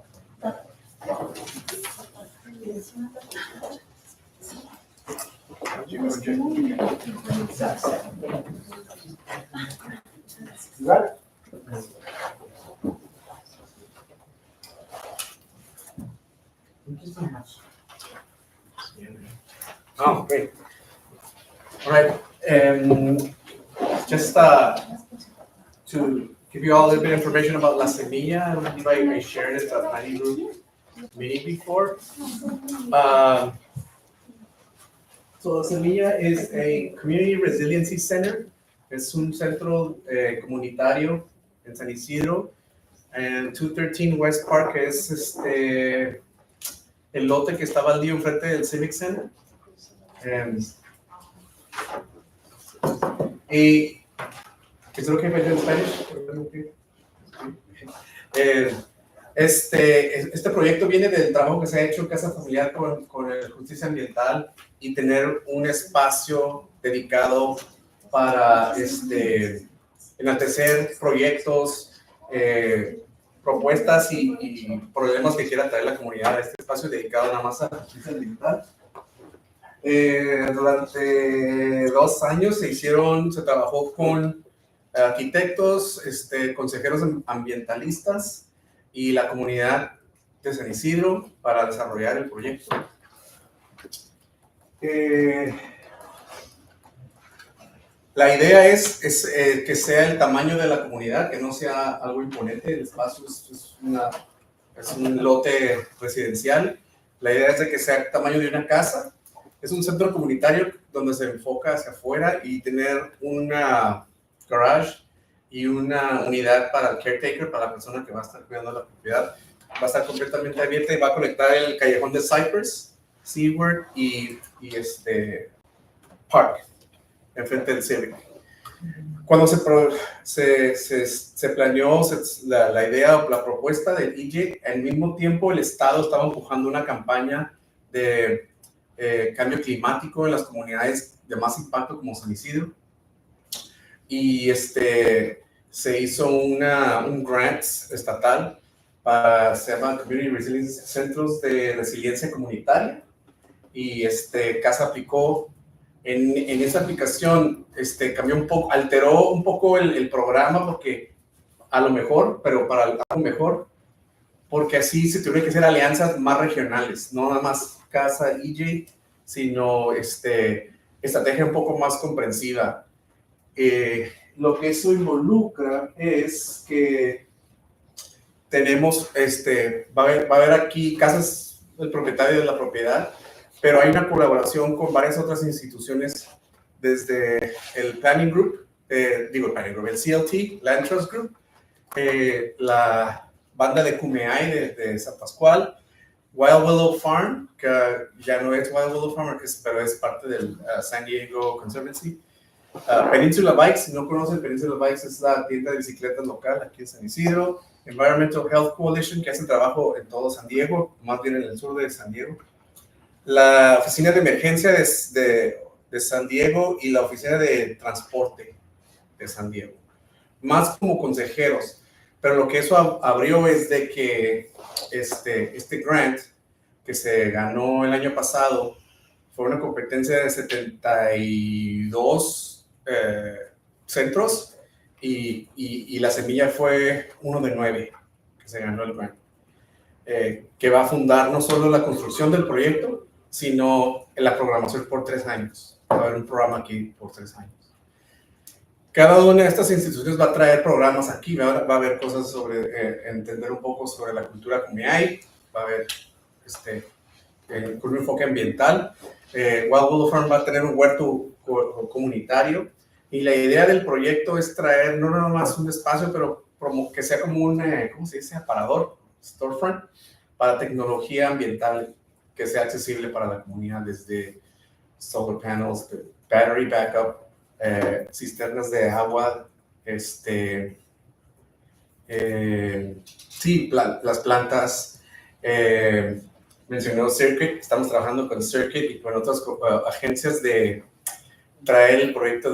Oh, great. All right, just to give you all a little bit of information about La Semilla, I don't believe I shared it at the planning group meeting before. So La Semilla is a community resiliency center. Es un centro comunitario en San Isidro. And 213 West Park es el lote que está baldío enfrente del Civic Center. Y ¿es lo que me en Spanish? Este proyecto viene del trabajo que se ha hecho en Casa Familiar con justicia ambiental y tener un espacio dedicado para enaltecer proyectos, propuestas y problemas que quiera traer la comunidad a este espacio dedicado nada más a la justicia ambiental. Durante 2 años se trabajó con arquitectos, consejeros ambientalistas y la comunidad de San Isidro para desarrollar el proyecto. La idea es que sea el tamaño de la comunidad, que no sea algo imponente. El espacio es un lote residencial. La idea es de que sea el tamaño de una casa. Es un centro comunitario donde se enfoca hacia afuera y tener una garage y una unidad para el caretaker, para la persona que va a estar cuidando la propiedad. Va a estar completamente abierta y va a conectar el callejón de Cypress, Seaward y Park, enfrente del Civic. Cuando se planeó la idea o la propuesta del EJ, al mismo tiempo el Estado estaba empujando una campaña de cambio climático en las comunidades de más impacto como San Isidro. Y se hizo un grant estatal se llama Community Resilience, Centros de Resiliencia Comunitaria. Y Casa aplicó. En esa aplicación cambió un poco, alteró un poco el programa porque a lo mejor, pero para algo mejor, porque así se tuvieron que hacer alianzas más regionales, no nada más Casa EJ, sino estrategia un poco más comprensiva. Lo que eso involucra es que tenemos, va a haber aquí casas del propietario de la propiedad, pero hay una colaboración con varias otras instituciones, desde el Planning Group, el CLT, Land Trust Group, la banda de Kumeyaay de San Pascual, Wild Willow Farm, que ya no es Wild Willow Farm, pero es parte del San Diego Conservancy. Peninsula Bikes, si no conocen, Peninsula Bikes es la tienda de bicicletas local aquí en San Isidro. Environmental Health Coalition, que hace trabajo en todo San Diego, más bien en el sur de San Diego. La oficina de emergencia de San Diego y la oficina de transporte de San Diego. Más como consejeros. Pero lo que eso abrió es de que este grant que se ganó el año pasado fue una competencia de 72 centros y La Semilla fue uno de 9 que se ganó el grant, que va a fundar no solo la construcción del proyecto, sino la programación por 3 años. Va a haber un programa aquí por 3 años. Cada una de estas instituciones va a traer programas aquí, va a haber cosas sobre entender un poco sobre la cultura Kumeyaay, va a haber con un enfoque ambiental. Wild Willow Farm va a tener un huerto comunitario y la idea del proyecto es traer no nada más un espacio, pero que sea como un, ¿cómo se dice? Aparador, storefront, para tecnología ambiental que sea accesible para la comunidad, desde solar panels, battery backup, cisternas de agua, las plantas, mencionó Circuit, estamos trabajando con Circuit y con otras agencias de traer el proyecto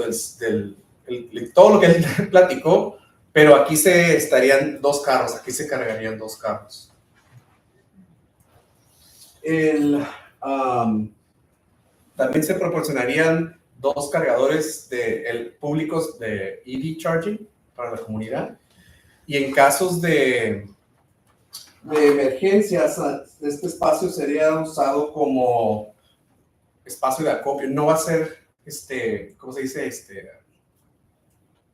todo lo que él platicó, pero aquí se estarían 2 carros, aquí se cargarían 2 carros. También se proporcionarían 2 cargadores públicos de EV charging para la comunidad. Y en casos de emergencias, este espacio sería usado como espacio de acopio. No va a ser, ¿cómo se dice?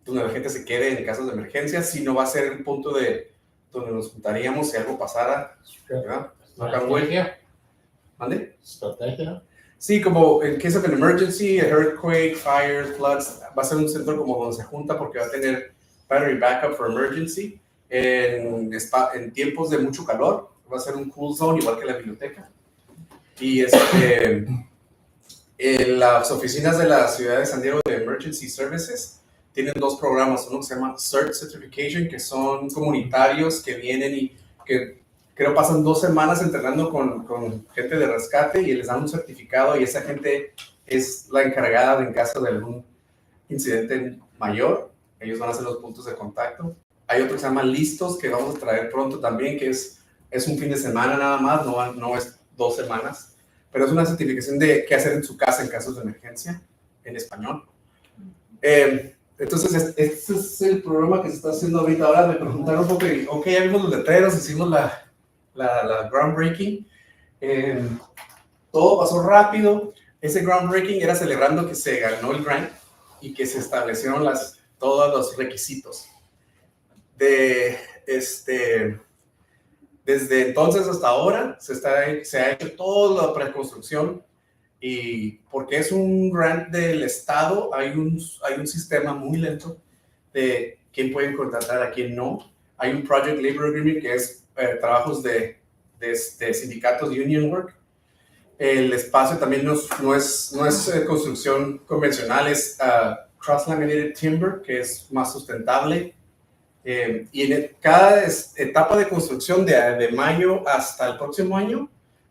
Donde la gente se quede en casos de emergencia, sino va a ser el punto donde nos juntaríamos si algo pasara, ¿verdad? ¿Estrategia? ¿Mande? ¿Estrategia? Sí, como en case of an emergency, a earthquake, fires, floods, va a ser un centro como donde se junta porque va a tener battery backup for emergency. En tiempos de mucho calor, va a ser un cool zone igual que la biblioteca. Y en las oficinas de la ciudad de San Diego de Emergency Services tienen 2 programas, uno que se llama CERT Certification, que son comunitarios que vienen y que creo pasan 2 semanas entrenando con gente de rescate y les dan un certificado y esa gente es la encargada en caso de algún incidente mayor. Ellos van a ser los puntos de contacto. Hay otro que se llama Listos, que vamos a traer pronto también, que es un fin de semana nada más, no es 2 semanas, pero es una certificación de qué hacer en su casa en casos de emergencia, en español. Entonces, este es el programa que se está haciendo ahorita. Ahora me preguntaron un poco, ok, ya vimos los letreros, hicimos la groundbreaking, todo pasó rápido. Ese groundbreaking era celebrando que se ganó el grant y que se establecieron todos los requisitos. Desde entonces hasta ahora se ha hecho toda la preconstrucción y porque es un grant del Estado hay un sistema muy lento de quién pueden contratar, a quién no. Hay un Project Labor Agreement que es trabajos de sindicatos, union work. El espacio también no es construcción convencional, es cross-laminated timber, que es más sustentable. Y en cada etapa de construcción de mayo hasta el próximo año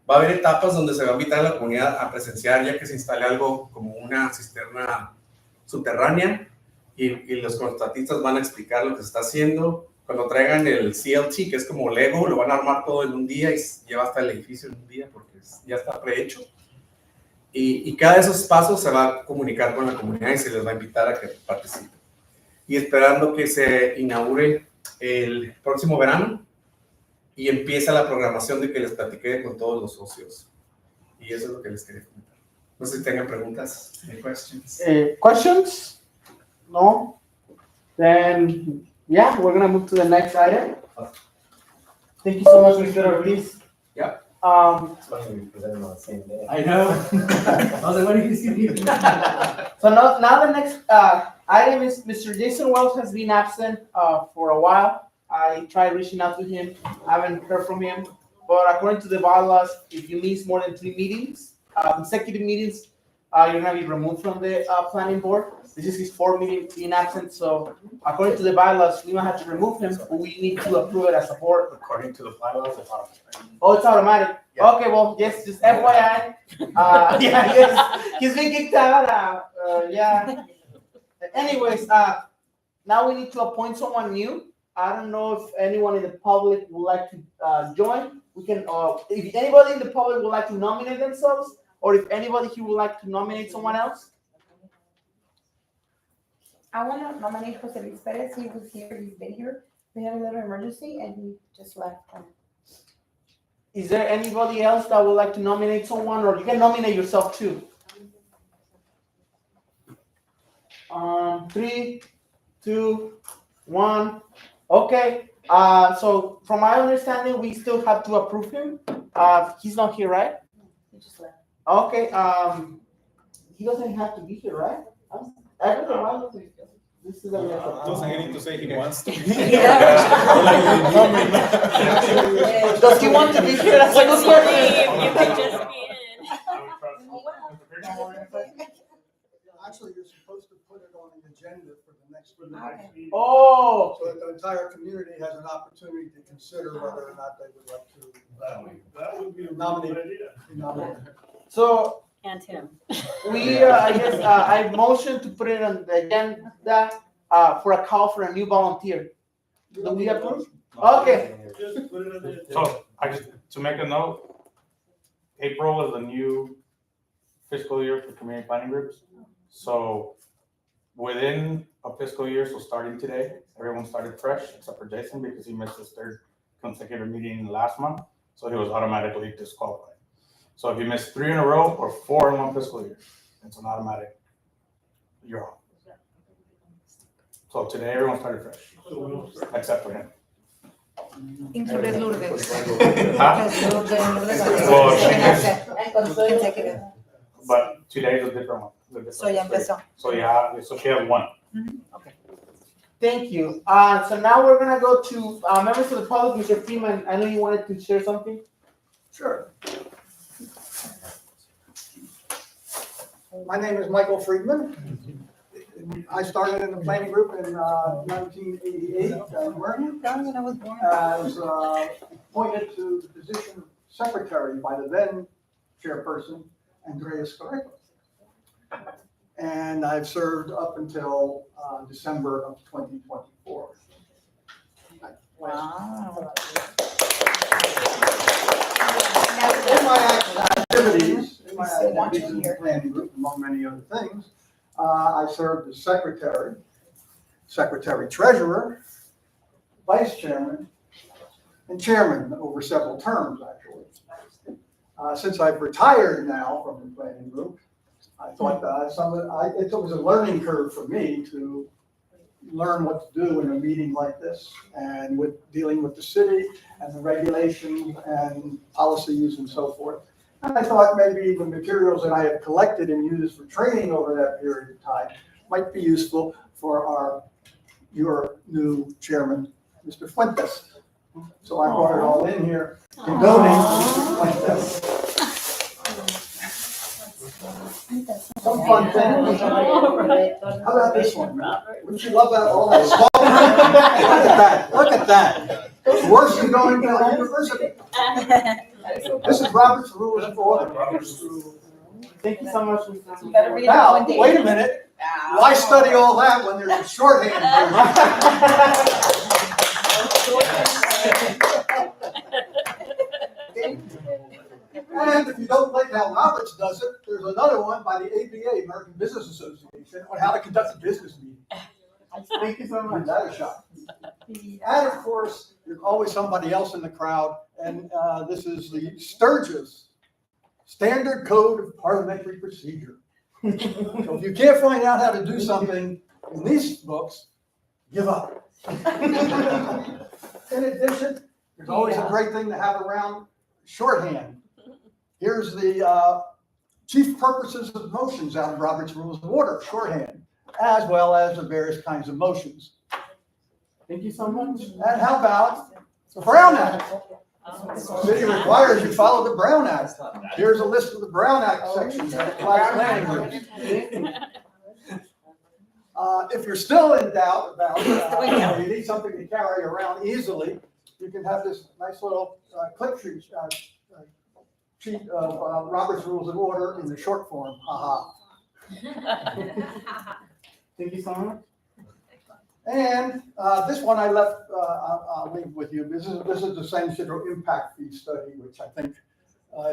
va a haber etapas donde se va a invitar a la comunidad a presenciar ya que se instale algo como una cisterna subterránea y los contratistas van a explicar lo que se está haciendo. Cuando traigan el CLT, que es como Lego, lo van a armar todo en un día y lleva hasta el edificio en un día porque ya está prehecho. Y cada de esos pasos se va a comunicar con la comunidad y se les va a invitar a que participen. Y esperando que se inaugure el próximo verano y empieza la programación de que les platiqué con todos los socios. Y eso es lo que les quería comentar. No sé si tengan preguntas. Any questions? Questions? No? Then, yeah, we're going to move to the next item. Thank you so much, Mr. Ortiz. Yeah. It's funny we presented on the same day. I know. I was like, what did you see? So now the next item is Mr. Jason Wells has been absent for a while. I tried reaching out to him. I haven't heard from him. But according to the bylaws, if you miss more than 3 meetings, consecutive meetings, you're going to be removed from the planning board. This is his 4th meeting being absent. So according to the bylaws, we might have to remove him, but we need to approve it as a board. According to the bylaws, it's automatic. Oh, it's automatic. Yeah. Okay, well, just FYI. Yeah, he's been kicked out. Yeah. Anyways, now we need to appoint someone new. I don't know if anyone in the public would like to join. We can, if anybody in the public would like to nominate themselves, or if anybody here would like to nominate someone else. I want to nominate Jose Luis Perez. He was here. He's been here. We had a little emergency and he just left. Is there anybody else that would like to nominate someone, or you can nominate yourself too? 3, 2, 1. Okay. So from my understanding, we still have to approve him. He's not here, right? He just left. Okay. He doesn't have to be here, right? I don't know. This is Doesn't he need to say he wants to? Does he want to be here? That's a good question. You could just be in. Actually, you're supposed to put it on an agenda for the next meeting. Oh, So that the entire community has an opportunity to consider whether or not they would like to That would be a nominate. good idea. nominate. so And him. we, I guess, I motion to put it on the agenda, for a call for a new volunteer. Do we approve? Okay. Just put it on the. So I just, to make a note, April is the new fiscal year for community planning groups. So within a fiscal year, so starting today, everyone started fresh except for Jason because he missed his third consecutive meeting last month. So he was automatically disqualified. So if you miss 3 in a row or 4 in one fiscal year, it's an automatic, you're on. So today, everyone started fresh, except for him. Included Lourdes. Huh? Well, she Consecutive. But today is a different one. The different So ya fiscal year. empezó. So yeah, so she has 1. Thank you. So now we're gonna go to, members of the public. Mr. Freeman, I know you wanted to share something. Sure. My name is Michael Friedman. I started in the planning group in 1988, I was born. as appointed to the position of secretary by the then chairperson, Andreas Correcto. And I've served up until December of 2024. Wow. In my activities in the planning group, among many other things, I served as secretary, treasurer, vice chairman, and chairman over several terms, actually. Since I've retired now from the planning group, I thought it was a learning curve for me to learn what to do in a meeting like this and with dealing with the city and the regulations and policies and so forth. And I thought maybe the materials that I have collected and used for training over that period of time might be useful for your new chairman, Mr. Fuentes. So I brought it all in here to donate to Mr. Fuentes. Some fun things. How about this one? Wouldn't you love that? All that stuff? Look at that. Look at that. It's worse than going to a university. This is Robert's Rules of Order. Thank you so much, Mr. You better read it Now, one day. wait a minute. Why study all that when there's a shorthand version? And if you don't like how Roberts does it, there's another one by the ABA, American Business Association, on how to conduct a business meeting. Thank you so Give much. that a shot. And of course, there's always somebody else in the crowd, and this is the Sturgis Standard Code of Parliamentary Procedure. So if you can't find out how to do something in these books, give up. In addition, there's always a great thing to have around, shorthand. Here's the chief purposes of motions out of Robert's Rules of Order, shorthand, as well as the various kinds of motions. Thank you so much. And how about the Brown Act? The city requires you follow the Brown Act. Here's a list of the Brown Act sections that apply to planning groups. If you're still in doubt about, you need something to carry around easily, you can have this nice little clip sheet of Robert's Rules of Order in the short form. Thank you so much. And this one I left, I'll leave with you. This is the San Ysidro Impact Fee Study, which I think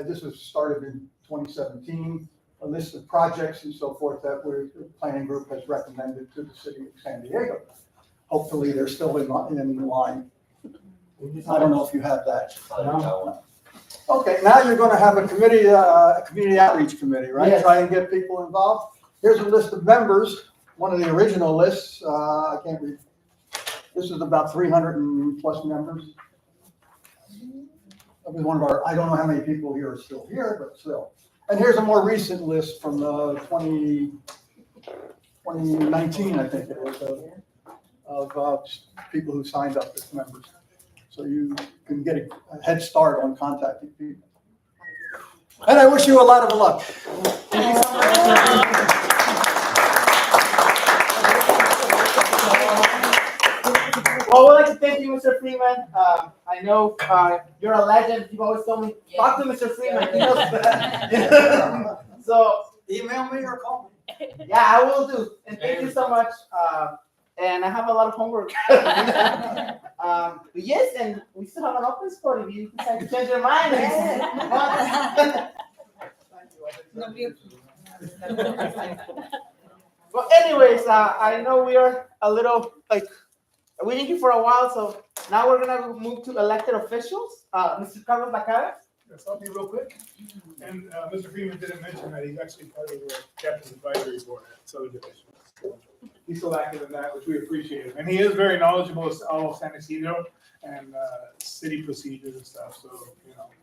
this was started in 2017. A list of projects and so forth that the planning group has recommended to the city of San Diego. Hopefully, they're still in line. I don't know if you have that. Okay, now you're going to have a committee, a community outreach committee, right? Yes. Try and get people involved. Here's a list of members. One of the original lists. I can't read. This is about 300 plus members. That was one of our. I don't know how many people here are still here, but still. And here's a more recent list from 2019, I think it is, of people who signed up as members. So you can get a head start on contacting people. And I wish you a lot of luck. Thank you so much. thank you, Mr. Freeman. I know you're a legend. You've always told me, talk to Mr. Freeman. He knows that. So, Email me or call me. yeah, I will do. And thank you so much. And I have a lot of homework. But yes, and we still have an open spot if you decide to change your mind. Well, anyways, I know we are a little like waiting here for a while, so now we're gonna move to elected officials. Mr. Carlos Lacara. Yes, I'll be real quick. And Mr. Freeman didn't mention that he's actually part of the Captain's Advisory Board at Southern Division. He's still active in that, which we appreciate. And he is very knowledgeable of all of San Ysidro and city procedures and stuff. So,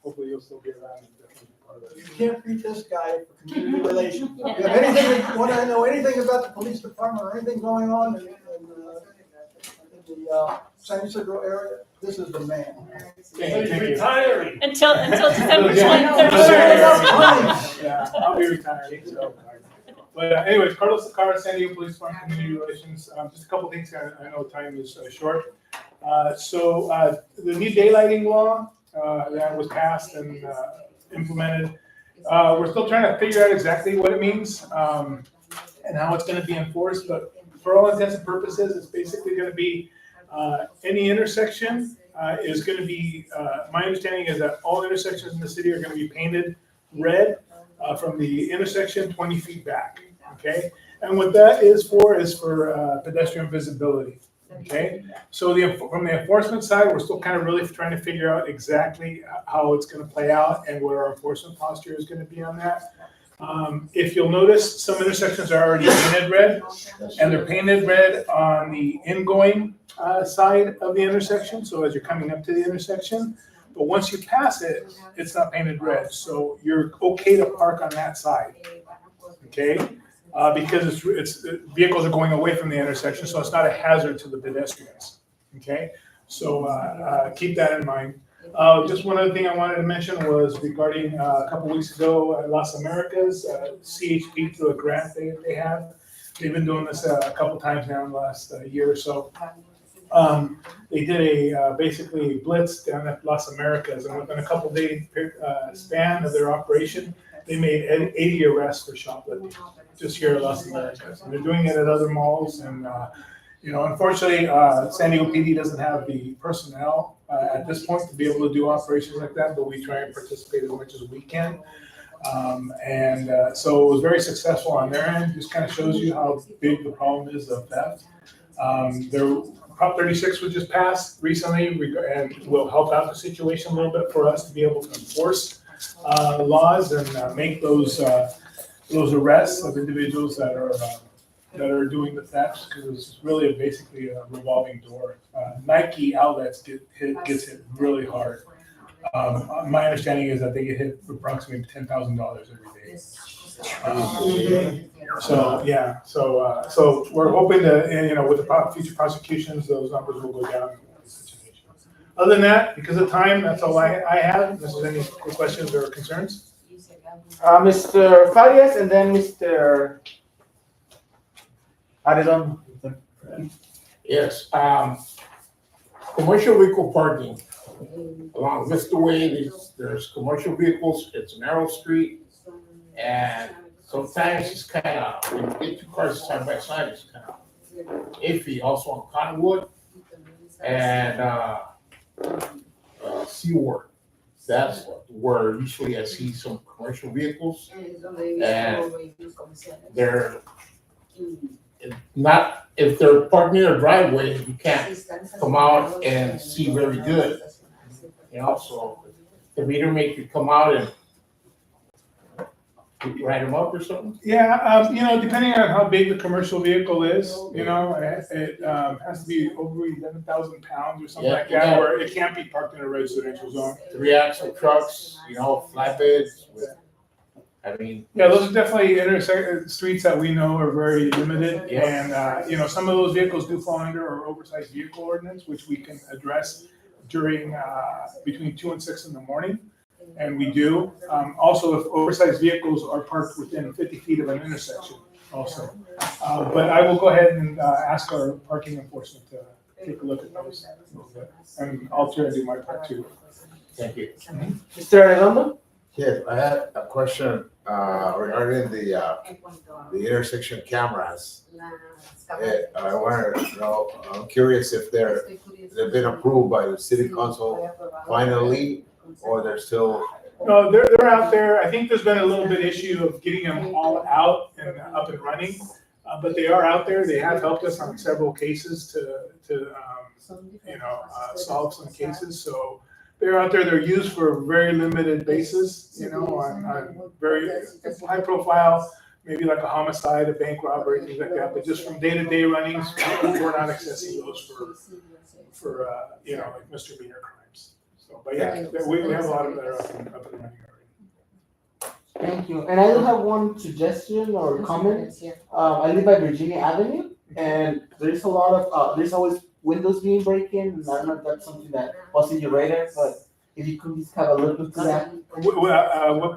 hopefully you'll still be around and definitely be part of it. You can't beat this guy for community relations. If you have anything, want to know anything about the police department or anything going on in the San Ysidro area, this is the man. He's retiring. Until December Yeah. 23rd. Yeah, I'll be retiring. So. But anyways, Carlos Lacara, San Diego Police Department Community Relations. Just a couple things. I know time is short. So the new daylighting law that was passed and implemented, we're still trying to figure out exactly what it means and how it's going to be enforced. But for all intents and purposes, it's basically going to be any intersection is going to be. My understanding is that all intersections in the city are going to be painted red from the intersection 20 feet back. Okay, and what that is for pedestrian visibility. Okay, so from the enforcement side, we're still kind of really trying to figure out exactly how it's going to play out and what our enforcement posture is going to be on that. If you'll notice, some intersections are already painted red, and they're painted red on the ingoing side of the intersection. So as you're coming up to the intersection, but once you pass it, it's not painted red. So you're okay to park on that side. Okay. Because it's vehicles are going away from the intersection, so it's not a hazard to the pedestrians. Okay, so keep that in mind. Just one other thing I wanted to mention was regarding a couple weeks ago at Las Americas, CHP through a grant they have. They've been doing this a couple times now in the last year or so. They did a basically blitz down at Las Americas, and within a couple day span of their operation, they made 80 arrests for shoplifting just here at Las Americas. And they're doing it at other malls, and unfortunately, San Diego PD doesn't have the personnel at this point to be able to do operations like that, but we try and participate as much as we can. So it was very successful on their end. Just kind of shows you how big the problem is of theft. Prop 36 was just passed recently and will help out the situation a little bit for us to be able to enforce laws and make those arrests of individuals that are doing the thefts, because it's really basically a revolving door. Nike outlets gets hit really hard. My understanding is that they get hit approximately $10,000 every day. So we're hoping to, with the future prosecutions, those numbers will go down. Other than that, because of time, that's all I have. If there's any questions or concerns. Mr. Farias and then Mr. Arredondo. Yes, commercial vehicle parking along Vista Way, there's commercial vehicles, it's a narrow street, and sometimes it's kind of, when you get two cars side by side, it's kind of iffy. Also on Cottonwood and Seaward. That's where usually I see some commercial vehicles, and they're not, if they're parked near a driveway, you can't come out and see very good. So the meter make you come out and write them up or something? Yeah, depending on how big the commercial vehicle is, it has to be over 11,000 pounds or something like that, where it can't be parked in a residential zone. 3-axle trucks, flatbeds. Yeah, those are definitely streets that we know are very limited, and some of those vehicles do fall under our oversized vehicle ordinance, which we can address during between 2 and 6 in the morning. And we do. Also, if oversized vehicles are parked within 50 feet of an intersection also. But I will go ahead and ask our parking enforcement to take a look at those a little bit. And I'll try to do my part too. Thank you. Mr. Arredondo? Yes, I had a question regarding the intersection cameras. I wanted to know, I'm curious if they've been approved by the city council finally, or they're still. No, they're out there. I think there's been a little bit issue of getting them all out and up and running. But they are out there. They have helped us on several cases to solve some cases. So they're out there. They're used for a very limited basis, on very high profile, maybe like a homicide, a bank robbery, things like that. But just from day-to-day runnings, we're not accessing those for like misdemeanor crimes. So, but yeah, we have a lot of that are up and running already. Thank you. And I do have one suggestion or comment. I live by Virginia Avenue, and there's a lot of there's always windows being broken. And I don't know if that's something that was in your radar, but if you could just have a look into that.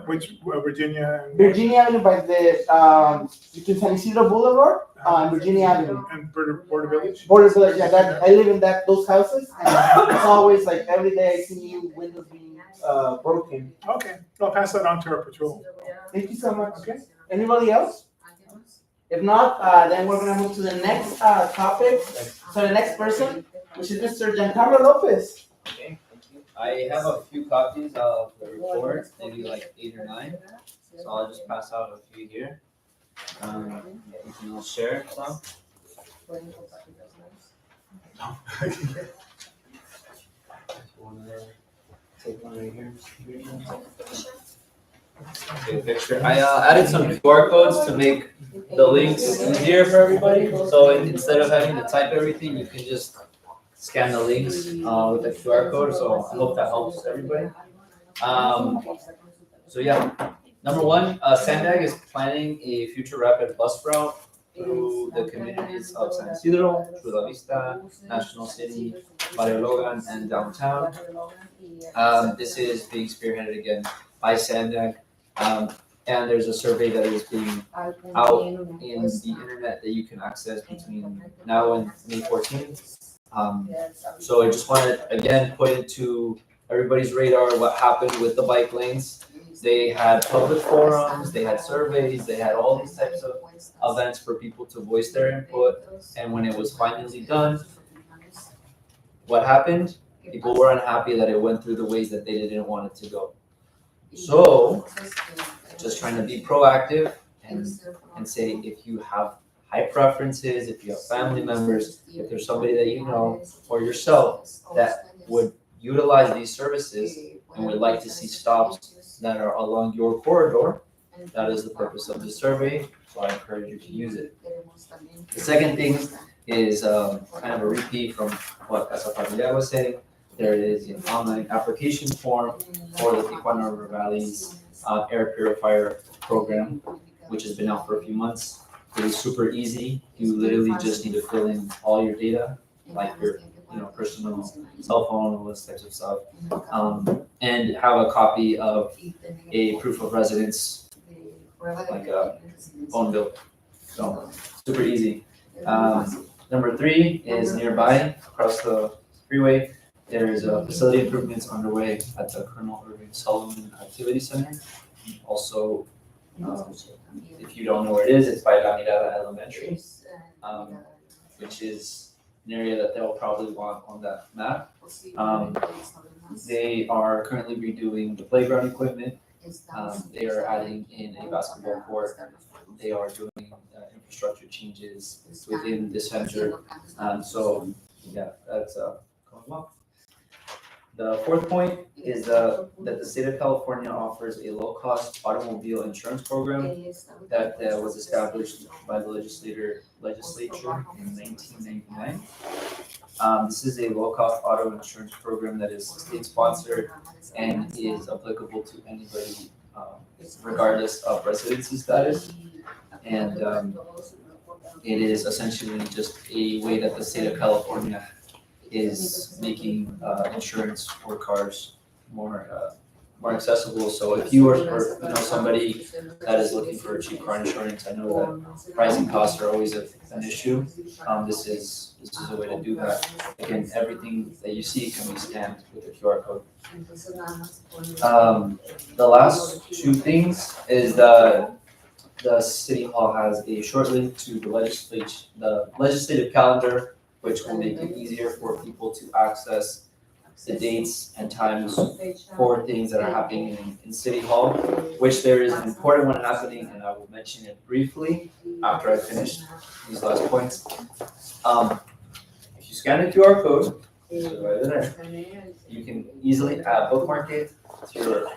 Which Virginia? Virginia Avenue by the between San Ysidro Boulevard and Virginia Avenue. And Border Village. Border Village, yeah. That I live in those houses, and it's always like every day I see new windows being broken. Okay, I'll pass that on to our patrol. Thank you so much. Okay. Anybody else? If not, then we're gonna move to the next topic. So the next person, which is Mr. Giancarlo Lopez. Okay, thank you. I have a few copies of the report, maybe like 8 or 9. So I'll just pass out a few here. You can all share some. Take one right here. Okay, picture. I added some QR codes to make the links easier for everybody. So instead of having to type everything, you can just scan the links with the QR code. So I hope that helps everybody. So yeah, number 1, Sandag is planning a future rapid bus route through the communities of San Ysidro, Chula Vista, National City, Barrio Logan, and downtown. This is being spearheaded again by Sandag. And there's a survey that is being out in the internet that you can access between now and May 14th. So I just want to again put into everybody's radar what happened with the bike lanes. They had public forums, they had surveys, they had all these types of events for people to voice their input. And when it was finally done, what happened? People were unhappy that it went through the ways that they didn't want it to go. So, just trying to be proactive and say if you have high preferences, if you have family members, if there's somebody that you know or yourself that would utilize these services and would like to see stops that are along your corridor, that is the purpose of this survey. So I encourage you to use it. The second thing is kind of a repeat from what Casa Familia was saying. There is an online application form for the Tijuana River Valley's air purifier program, which has been out for a few months. It is super easy. You literally just need to fill in all your data, like your personal cell phone, all those types of stuff, and have a copy of a proof of residence, like a phone bill. So super easy. Number 3 is nearby, across the freeway. There is a facility improvements underway at the Colonel Irving Solomon Activity Center. Also, if you don't know where it is, it's by La Mirada Elementary, which is an area that they'll probably want on that map. They are currently redoing the playground equipment. They are adding in a basketball court. They are doing infrastructure changes within the center. So yeah, that's going well. The 4th point is that the state of California offers a low-cost automobile insurance program that was established by the legislature in 1999. This is a low-cost auto insurance program that is state-sponsored and is applicable to anybody, regardless of residency status. And it is essentially just a way that the state of California is making insurance for cars more more accessible. So if you are, or you know, somebody that is looking for cheap car insurance, I know that pricing costs are always an issue. This is a way to do that. Again, everything that you see can be scanned with a QR code. The last two things is the city hall has a short link to the legislative calendar, which will make it easier for people to access the dates and times for things that are happening in City Hall, which there is an important one happening, and I will mention it briefly after I finish these last points. If you scan the QR code, right there, you can easily bookmark it to your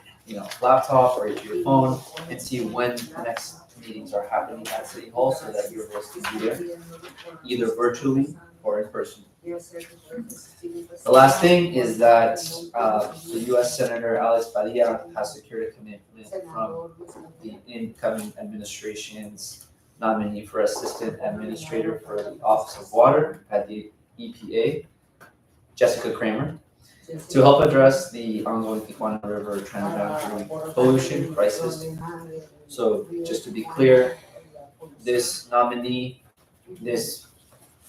laptop or to your phone and see when the next meetings are happening at City Hall so that your voice can be there, either virtually or in person. The last thing is that the U.S. Senator Alex Padilla has secured a commitment from the incoming administration's nominee for Assistant Administrator for the Office of Water at the EPA, Jessica Kramer, to help address the ongoing Tijuana River transboundary pollution crisis. So just to be clear, this nominee, this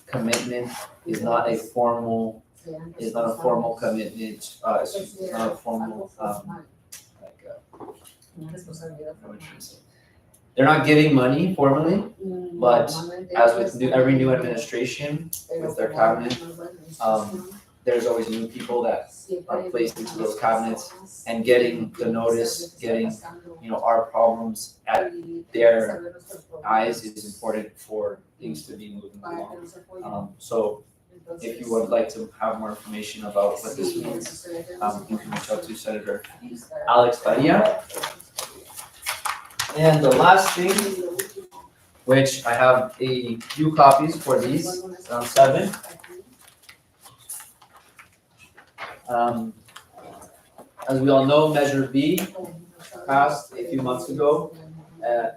commitment is not a formal commitment, it's not a formal, they're not giving money formally, but as with every new administration with their cabinet, there's always new people that are placed into those cabinets, and getting the notice, getting our problems at their eyes is important for things to be moving along. So if you would like to have more information about what this means, you can reach out to Senator Alex Padilla. And the last thing, which I have a few copies for these, around 7. As we all know, Measure B passed a few months ago, a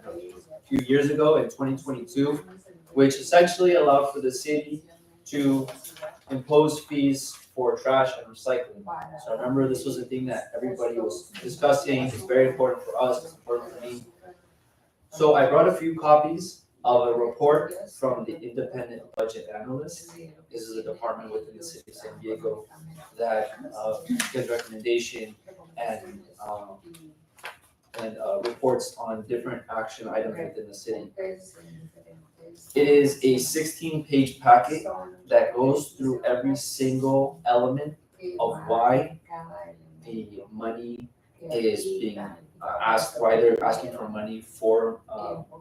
few years ago in 2022, which essentially allowed for the city to impose fees for trash and recycling. So remember, this was a thing that everybody was discussing. It's very important for us, it's important for me. So I brought a few copies of a report from the independent budget analyst. This is a department within the city of San Diego that gives recommendation and reports on different action items within the city. It is a 16-page packet that goes through every single element of why the money is being asked, why they're asking for money for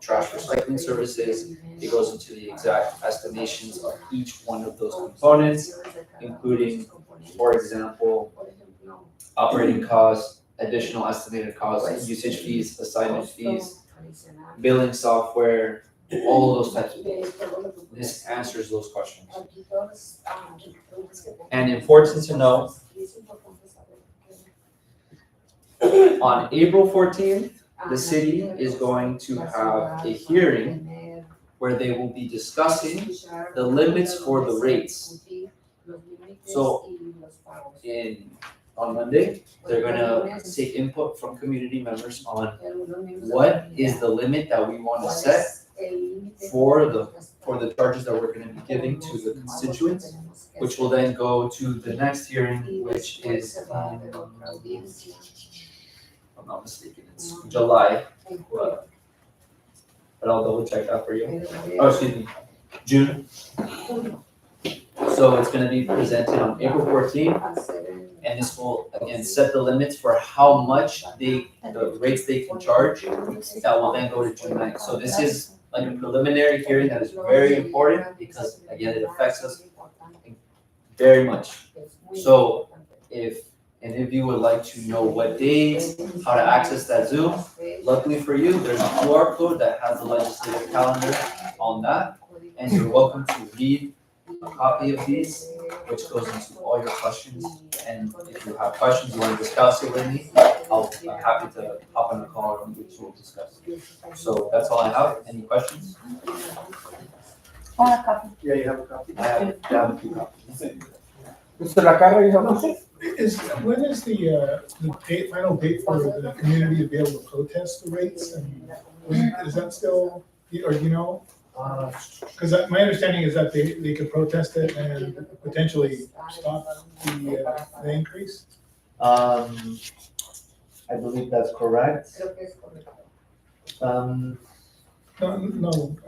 trash recycling services. It goes into the exact estimations of each one of those components, including, for example, operating costs, additional estimated costs, usage fees, assignment fees, billing software, all of those types of things. This answers those questions. And important to know, on April 14th, the city is going to have a hearing where they will be discussing the limits for the rates. So on Monday, they're gonna take input from community members on what is the limit that we want to set for the charges that we're gonna be giving to the constituents, which will then go to the next hearing, which is if I'm not mistaken, it's July, but I'll double check that for you. Oh, excuse me, June. So it's gonna be presented on April 14th, and this will again set the limits for how much the rates they can charge. That will then go to June 9th. So this is like a preliminary hearing that is very important because again, it affects us very much. So if any of you would like to know what days, how to access that Zoom, luckily for you, there's a QR code that has the legislative calendar on that, and you're welcome to read a copy of these, which goes into all your questions. And if you have questions, you want to discuss it with me, I'm happy to hop on a call and we will discuss. So that's all I have. Any questions? Yeah, you have a copy. I have a few copies. Mr. Lacarra, you have a copy? When is the date, final date for the community to be able to protest the rates? And is that still, or you know? Because my understanding is that they could protest it and potentially stop the increase. I believe that's correct. No, I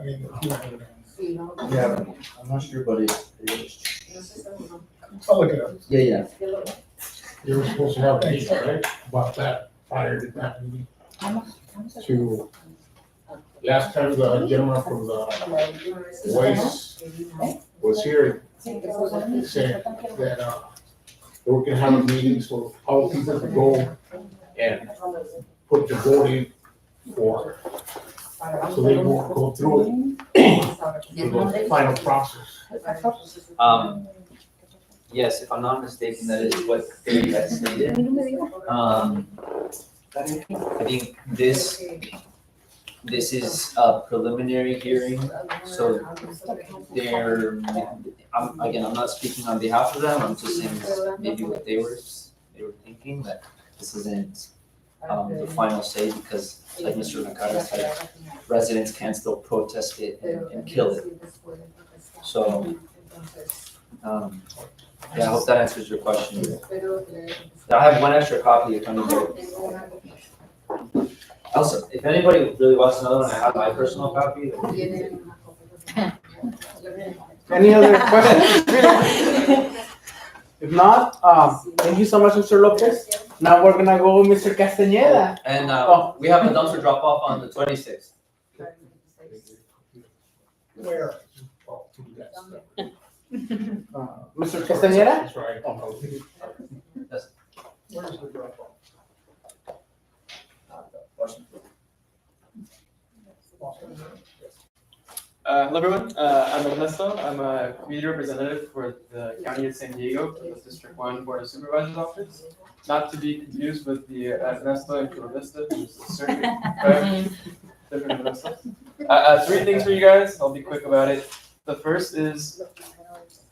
mean, if you have it. Yeah, I'm not sure, but it is. I'll look it up. Yeah. You were supposed to have a meeting, right, about that prior to that meeting? To, last time the gentleman from the waste was here, saying that, they were gonna have a meeting, so all people could go and put the vote in for, so they won't go through it, the final process. Yes, if I'm not mistaken, that is what they had stated. I think this is a preliminary hearing, so I'm not speaking on behalf of them, I'm just saying maybe what they were thinking, that this isn't the final say, because like Mr. Nakata said, residents can still protest it and kill it. So, yeah, I hope that answers your question. I have one extra copy if anybody. Also, if anybody really wants another one, I have my personal copy. Any other questions? If not, thank you so much, Mr. Lopez. Now we're gonna go with Mr. Castañeda. And we have a dumpster drop off on the 26th. Where? Mr. Castañeda? That's right. Where's the drop off? Hello everyone, I'm Ernesto. I'm a community representative for the County of San Diego, the District 1 Board of Supervisors Office. Not to be confused with the Ernesto in Chula Vista, who's the circuit, right? Different Ernesto. Three things for you guys, I'll be quick about it. The first is,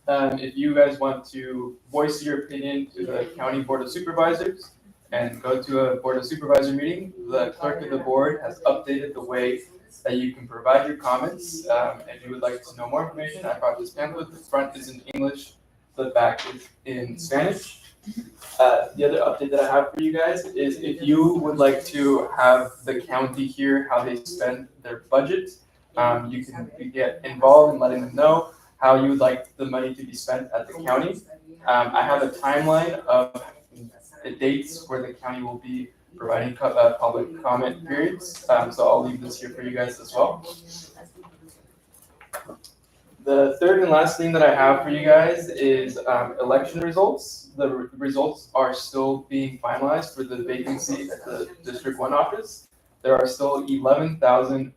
if you guys want to voice your opinion to the County Board of Supervisors and go to a Board of Supervisor meeting, the clerk of the board has updated the way that you can provide your comments. If you would like to know more information, I brought this pamphlet. The front is in English, the back is in Spanish. The other update that I have for you guys is if you would like to have the county hear how they spend their budget, you can get involved in letting them know how you would like the money to be spent at the county. I have a timeline of the dates where the county will be providing public comment periods, so I'll leave this here for you guys as well. The third and last thing that I have for you guys is election results. The results are still being finalized for the vacancy at the District 1 office. There are still 11,000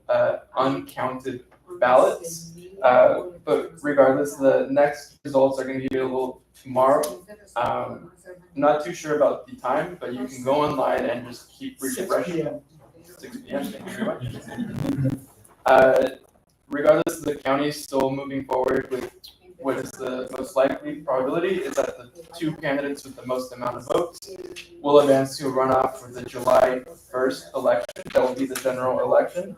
uncounted ballots, but regardless, the next results are going to be available tomorrow. Not too sure about the time, but you can go online and just keep refreshing. 6 p.m. Thank you very much. Regardless, the county is still moving forward with what is the most likely probability is that the two candidates with the most amount of votes will advance to a runoff for the July 1st election. That will be the general election.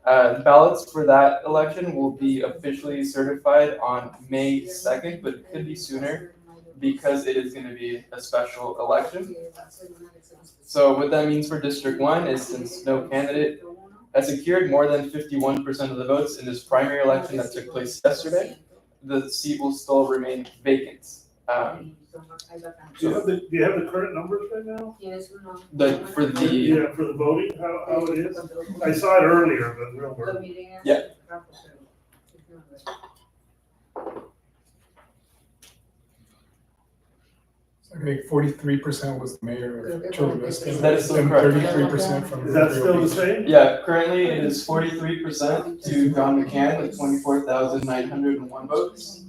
Ballots for that election will be officially certified on May 2nd, but it could be sooner because it is going to be a special election. So what that means for District 1 is since no candidate has secured more than 51% of the votes in this primary election that took place yesterday, the seat will still remain vacant. Do you have the current numbers right now? For the voting, how it is? I saw it earlier, but real quick. Yeah. I think 43% was the mayor of Chula Vista. That is still correct. 33% from. Is that still the same? Yeah, currently it is 43% to Don McCann with 24,901 votes.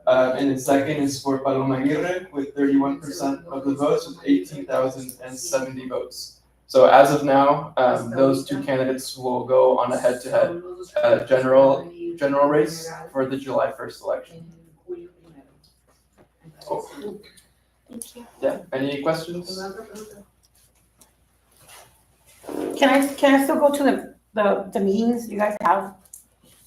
And then second is for Paloma Aguirre with 31% of the votes with 18,070 votes. So as of now, those two candidates will go on a head-to-head general race for the July 1st election. Thank you. Yeah, any questions? Can I still go to the meetings you guys have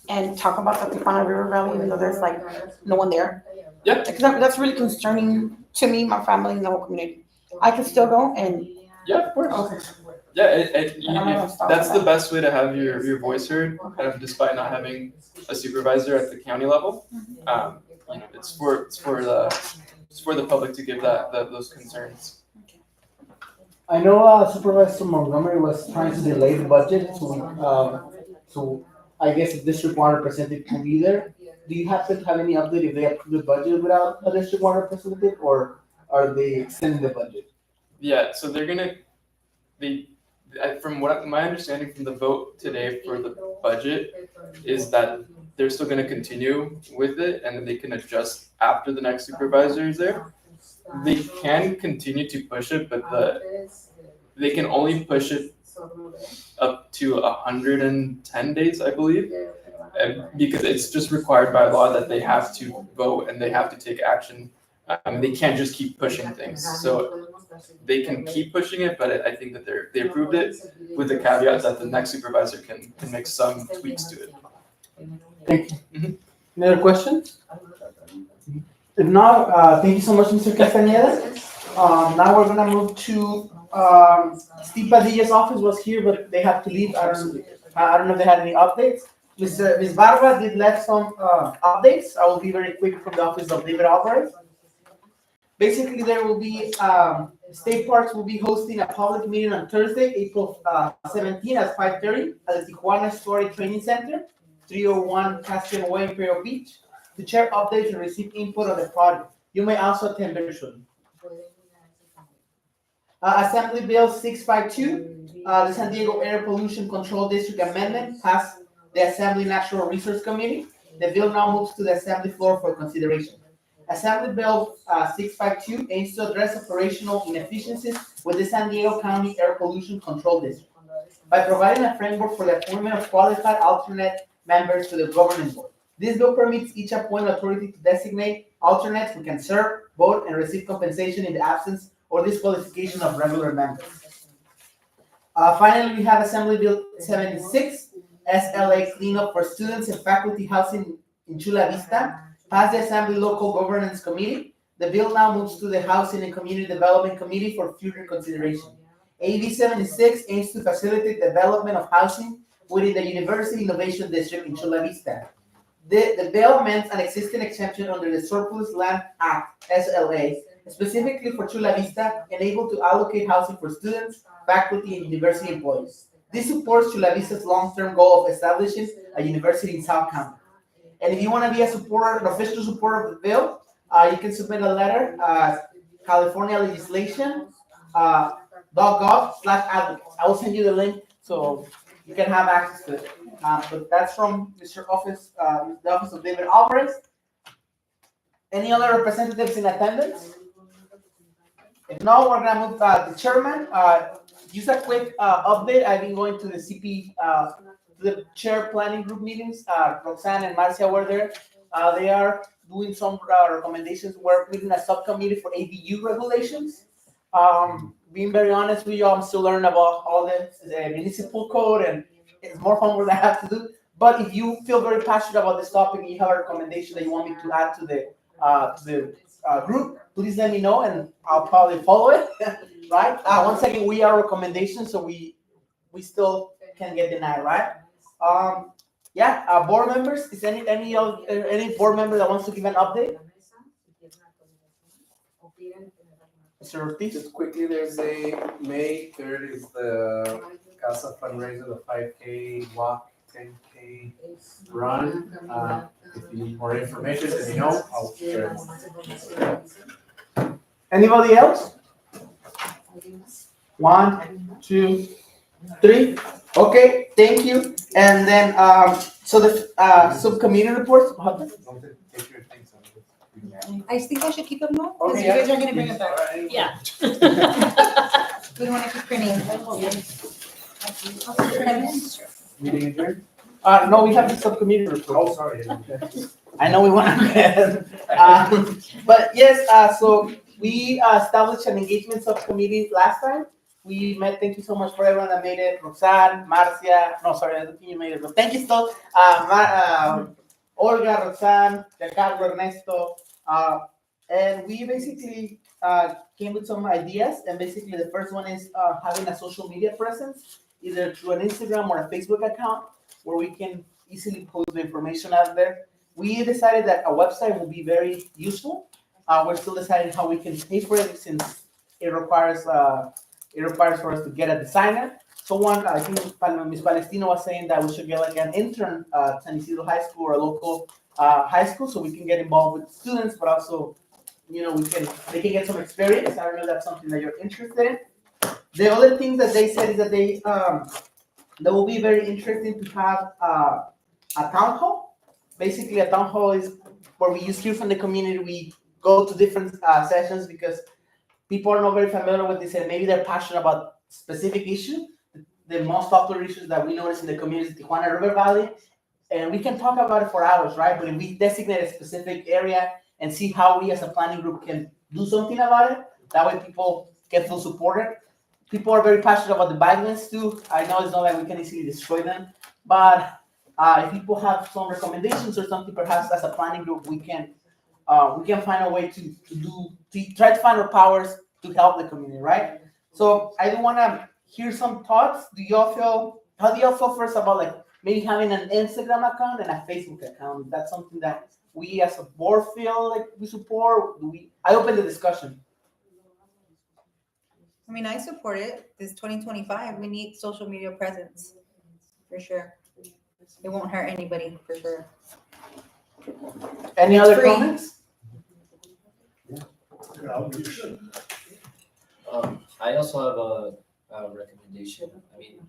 and talk about the Tijuana River Valley, even though there's like no one there? Yeah. Because that's really concerning to me, my family, and the whole community. I can still go and. Yeah, of course. Okay. Yeah, I'm not gonna stop that's at the that. best way to have your voice heard, despite not having a supervisor at the county level. It's for the public to give those concerns. I know Supervisor Montgomery was trying to delay the budget, so I guess the district one representative could be there. Do you happen to have any update if they approve the budget without a district one representative, or are they extending the budget? Yeah, so from what my understanding from the vote today for the budget is that they're still gonna continue with it, and then they can adjust after the next supervisor is there. They can continue to push it, but they can only push it up to 110 days, I believe, because it's just required by law that they have to vote and they have to take action. They can't just keep pushing things. So they can keep pushing it, but I think that they approved it with the caveat that the next supervisor can make some tweaks to it. Thank you. Any other questions? If not, thank you so much, Mr. Castañeda. Now we're gonna move to, Steve Padilla's office was here, but they had to leave. I don't know if they had any updates. Ms. Barba did left some, updates. I will be very quick from the office of David Alvarez. Basically, there will be, State Parks will be hosting a public meeting on Thursday, April 17 at 5:30 at the Tijuana Story Training Center, 301 Caspian Way, Imperial Beach, to share updates and receive input on the project. You may also attend virtually. Assembly Bill 652, the San Diego Air Pollution Control District Amendment passed the Assembly Natural Resource Committee. The bill now moves to the Assembly floor for consideration. Assembly Bill 652 aims to address operational inefficiencies with the San Diego County Air Pollution Control District by providing a framework for the appointment of qualified alternate members to the governing board. This bill permits each appointed authority to designate alternates who can serve, vote, and receive compensation in the absence or disqualification of regular members. Finally, we have Assembly Bill 76, SLA cleanup for students and faculty housing in Chula Vista, passed the Assembly Local Governance Committee. The bill now moves to the Housing and Community Development Committee for future consideration. AB 76 aims to facilitate development of housing within the University Innovation District in Chula Vista. The bill amends an existing exemption under the Surplus Land Act, SLA, specifically for Chula Vista, enabled to allocate housing for students, faculty, and university employees. This supports Chula Vista's long-term goal of establishing a university in South County. And if you want to be a supporter, an official supporter of the bill, you can submit a letter, California legislation, .gov/advocates. I will send you the link so you can have access to it. But that's from Mr. Office, the office of David Alvarez. Any other representatives in attendance? If not, we're gonna move the chairman. Just a quick update. I've been going to the CP, the chair planning group meetings. Roxanne and Marcia were there. They are doing some recommendations. We're leading a subcommittee for ADU regulations. Being very honest with you, I'm still learning about all the municipal code, and it's more homework that I have to do. But if you feel very passionate about this topic and you have a recommendation that you want me to add to the group, please let me know and I'll probably follow it. Right? Once again, we are recommendations, so we still can get denied, right? Board members, is any board member that wants to give an update? Mr. Ortiz? Just quickly, there's a May 3rd is the Casa fundraiser, the 5K walk, 10K run. If you need more information, let me know. I'll share it. Anybody else? 1, 2, 3. Okay, thank you. And then, so the subcommittee reports. I think I should keep them all, because Okay, you guys are gonna bring it back. Yeah. We don't wanna keep printing. Meeting adjourned? No, we have the subcommittee report. Oh, sorry. I know we want to, but yes, so we established an engagement subcommittee last time. We met, thank you so much for everyone that made it. Roxanne, Marcia, no, sorry, I don't think you made it, but thank you still. Olga, Roxanne, Giancarlo, Ernesto. And we basically came with some ideas. And basically the first one is having a social media presence, either through an Instagram or a Facebook account, where we can easily post the information out there. We decided that a website will be very useful. We're still deciding how we can pay for it, since it requires for us to get a designer. Someone, I think Ms. Palestino was saying that we should get like an intern at San Ysidro High School or a local high school, so we can get involved with students, but also, they can get some experience. I don't know if that's something that you're interested in. The other thing that they said is that that will be very interesting to have a town hall. Basically, a town hall is where we use hear from the community. We go to different sessions because people are not very familiar with this, and maybe they're passionate about specific issue. The most popular issues that we notice in the community is Tijuana River Valley, and we can talk about it for hours, right? But if we designate a specific area and see how we as a planning group can do something about it, that way people can feel supported. People are very passionate about the bike lanes too. I know it's not like we can easily destroy them, but if people have some recommendations or something, perhaps as a planning group, we can find a way to try to find our powers to help the community, right? So I do want to hear some thoughts. How do y'all feel first about like maybe having an Instagram account and a Facebook account? Is that something that we as a board feel like we support? I open the discussion. I mean, I support it. This 2025, we need social media presence, for sure. It won't hurt anybody, for sure. Any other comments? I also have a recommendation. I mean,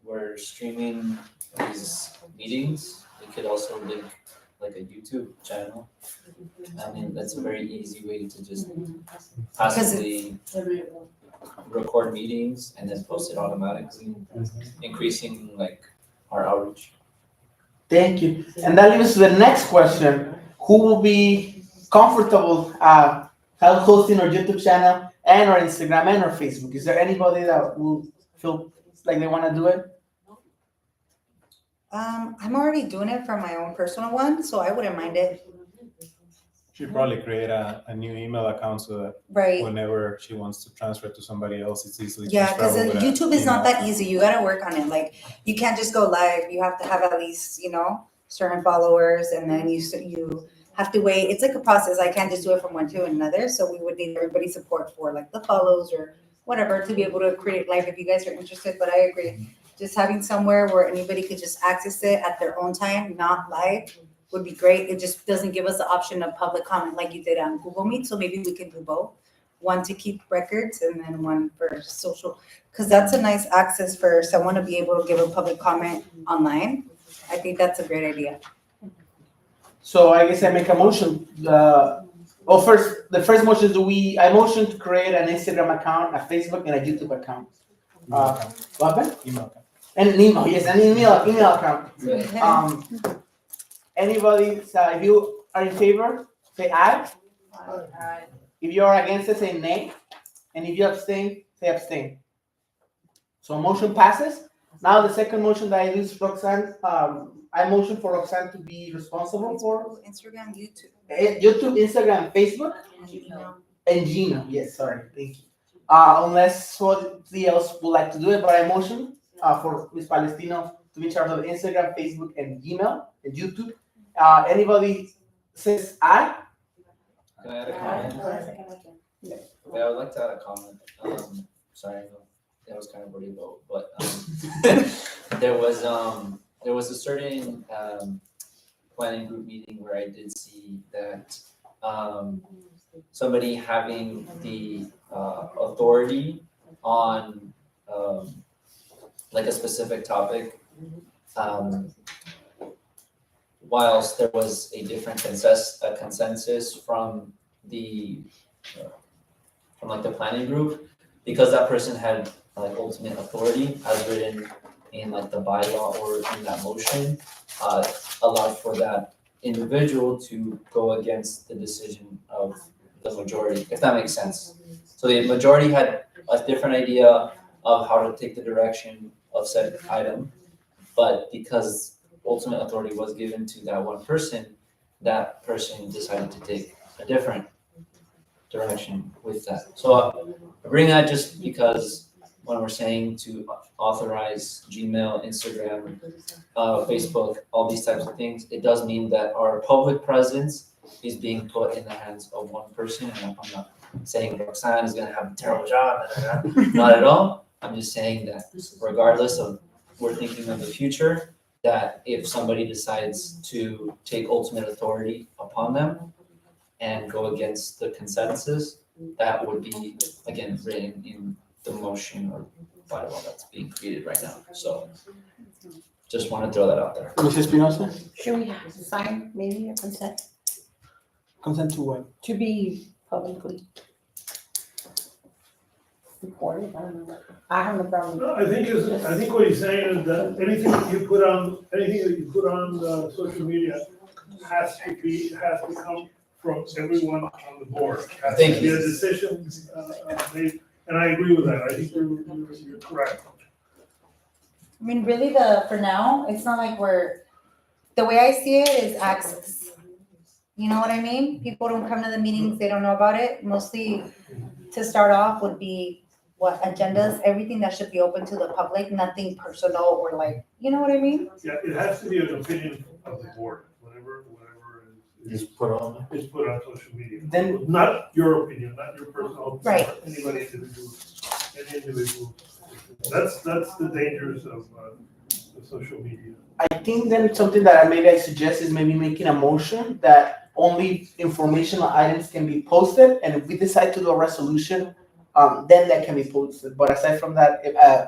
we're streaming these meetings. We could also link like a YouTube channel. I mean, that's a very easy way to just passively record meetings and then post it automatically, increasing like our outreach. Thank you. And that leads us to the next question. Who will be comfortable hosting our YouTube channel and our Instagram and our Facebook? Is there anybody that will feel like they want to do it? I'm already doing it for my own personal one, so I wouldn't mind it. She'd probably create a new email account so that Right. whenever she wants to transfer to somebody else, it's easily Yeah, because transferable with a YouTube is not email. that easy. You gotta work on it. Like, you can't just go live. You have to have at least, certain followers, and then you have to wait. It's like a process. I can't just do it from one to another. So we would need everybody's support for like the follows or whatever to be able to create live if you guys are interested. But I agree. Just having somewhere where anybody could just access it at their own time, not live, would be great. It just doesn't give us the option of public comment like you did on Google Meet. So maybe we can do both. One to keep records and then one for social, because that's a nice access for someone to be able to give a public comment online. I think that's a great idea. So I guess I make a motion. The first motion is I motion to create an Instagram account, a Facebook, and a YouTube account. What? Email account. And an email, yes, an email account. Anybody, if you are in favor, say aye. Aye. If you are against it, say nay. And if you abstain, say abstain. So motion passes. Now the second motion that I do is Roxanne. I motion for Roxanne to be responsible for Instagram, YouTube. YouTube, Instagram, Facebook, and Gmail. Yes, sorry, thank you. Unless somebody else would like to do it, but I motion for Ms. Palestino to be in charge of Instagram, Facebook, and Gmail and YouTube. Anybody says aye? Can I add a comment? Yeah, I would like to add a comment. Sorry, I know that was kind of wordy about, but there was a certain planning group meeting where I did see that somebody having the authority on like a specific topic, whilst there was a different consensus from like the planning group, because that person had like ultimate authority as written in like the bylaw or in that motion, allowed for that individual to go against the decision of the majority, if that makes sense. So the majority had a different idea of how to take the direction of said item, but because ultimate authority was given to that one person, that person decided to take a different direction with that. So I bring that just because when we're saying to authorize Gmail, Instagram, Facebook, all these types of things, it does mean that our public presence is being put in the hands of one person, and I'm not saying Roxanne is gonna have a terrible job, not at all. I'm just saying that regardless of, we're thinking of the future, that if somebody decides to take ultimate authority upon them and go against the consensus, that would be, again, written in the motion or bylaw that's being created right now. So just want to throw that out there. Mrs. Espinosa? Should we sign maybe a consent Consent to what? to be publicly reported? I don't know. I have no problem. No, I think what he's saying is that anything that you put on social media has to come from everyone on the board. Has to be a decision made, and I agree with that. I think you're correct. I mean, really for now, it's not like the way I see it is access. You know what I mean? People don't come to the meetings, they don't know about it. Mostly to start off would be agendas, everything that should be open to the public, nothing personal or like, you know what I mean? Yeah, it has to be an opinion of the board, whatever Is put on. is put on social media. Then, Not your opinion, not your personal. Right. Anybody any individual. That's the dangers of the social media. I think then something that I suggest is maybe making a motion that only informational items can be posted, and if we decide to do a resolution, then that can be posted. But aside from that,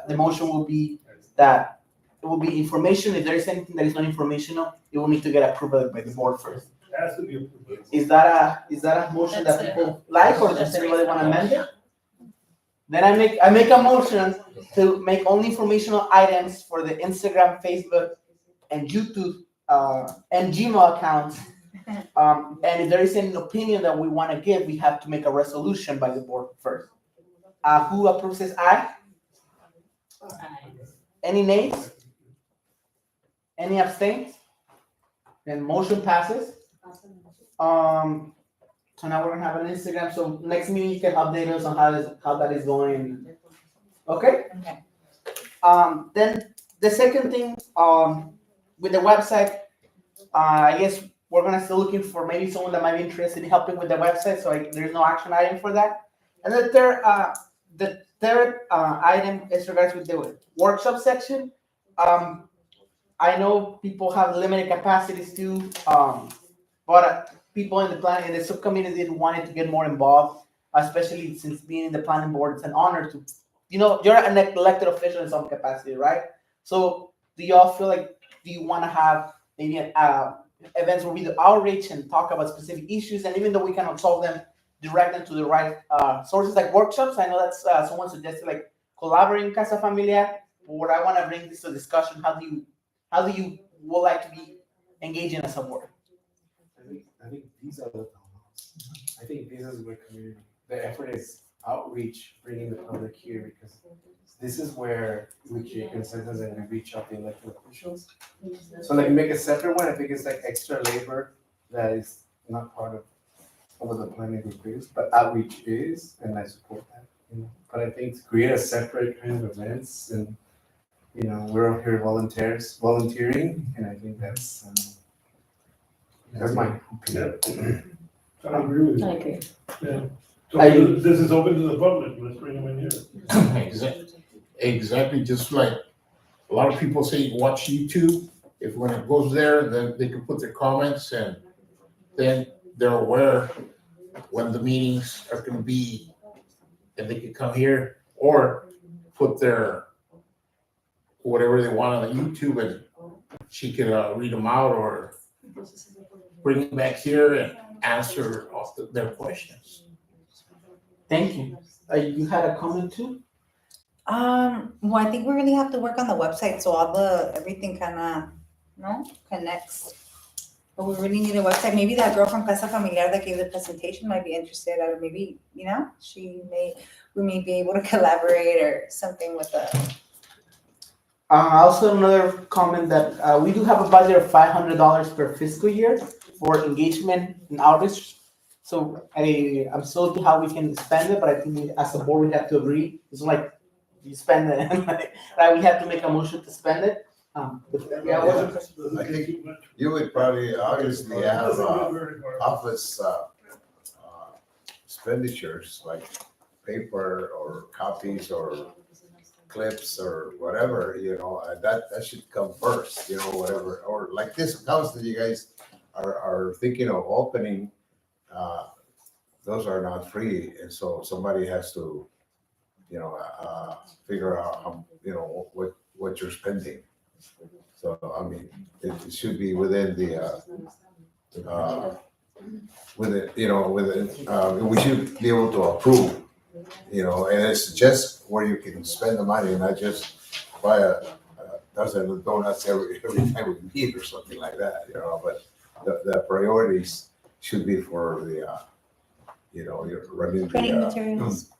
the motion will be that it will be information. If there is anything that is not informational, it will need to get approved by the board first. It has to be approved. Is that a motion that people like, or does anybody want to amend it? Then I make a motion to make only informational items for the Instagram, Facebook, and YouTube and Gmail accounts. And if there is an opinion that we want to give, we have to make a resolution by the board first. Who approves this? Aye. Any nays? Any abstains? Then motion passes. So now we're gonna have an Instagram. So next meeting you can update us on how that is going. Okay? Okay. Then the second thing, with the website, I guess we're gonna still looking for maybe someone that might be interested in helping with the website. So there's no action item for that. And the third item is regards with the workshop section. I know people have limited capacities too, but people in the subcommittee did wanted to get more involved, especially since being in the planning board, it's an honor to, you're an elected official in some capacity, right? So do y'all feel like, do you want to have maybe events where we do outreach and talk about specific issues, and even though we cannot solve them, direct them to the right sources like workshops? I know that's someone suggested like collaborating Casa Familia. But what I want to bring this to discussion, how do you would like to be engaging as a board? I think these are the I think this is where community, the effort is outreach, bringing the public here, because this is where we create consensus and we reach out to elected officials. So like make a separate one, I think it's like extra labor that is not part of what the planning group is, but outreach is, and I support that. But I think to create a separate kind of events, and we're out here volunteering, and I think that's my opinion. I agree with you. I agree. Yeah. So this is open to the public. Let's bring them in here. Exactly, just like a lot of people say, watch YouTube. If when it goes there, then they can put their comments, and then they're aware when the meetings are going to be, and they can come here or put their whatever they want on the YouTube, and she can read them out or bring them back here and answer their questions. Thank you. You had a comment too? Well, I think we really have to work on the website so everything kind of, connects. But we really need a website. Maybe that girl from Casa Familiar that gave the presentation might be interested, or maybe, we may be able to collaborate or something with the. Also, another comment that we do have a budget of $500 per fiscal year for engagement and outreach. So I'm so to how we can spend it, but I think as a board we have to agree. It's like you spend it, right? We have to make a motion to spend it. I think you would probably obviously have office expenditures like paper or copies or clips or whatever, that should come first, whatever, or like this house that you guys are thinking of opening, those are not free, and so somebody has to, figure out how, what you're spending. So, I mean, it should be within the, we should be able to approve, and it's just where you can spend the money, not just buy a dozen of donuts every time we meet or something like that, but the priorities should be for the, you're running Printing materials.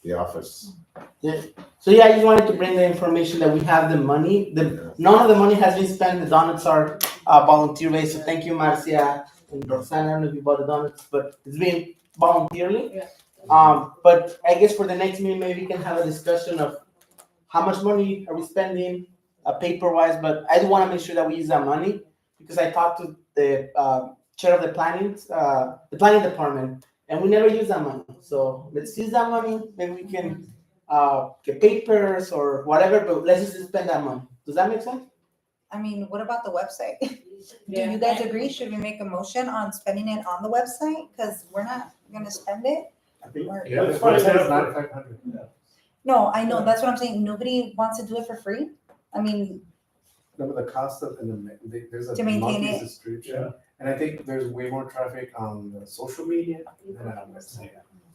the office. Yeah. So yeah, I just wanted to bring the information that we have the money. None of the money has been spent. The donuts are volunteer based. So thank you, Marcia and Roxana. I don't know if you bought the donuts, but it's been voluntarily. Yeah. But I guess for the next meeting, maybe we can have a discussion of how much money are we spending, paper wise. But I do want to make sure that we use that money because I talked to the chair of the planning department. And we never use that money. So let's use that money. Maybe we can get papers or whatever, but let's just spend that money. Does that make sense? I mean, what about the website? Do you guys agree? Should we make a motion on spending it on the website? Because we're not gonna spend it. Yeah, the website is not 500. No, I know, that's what I'm saying. Nobody wants to do it for free? I mean, No, but the cost of, there's a To maintain monthly it. subscription. And I think there's way more traffic on the social media than on website.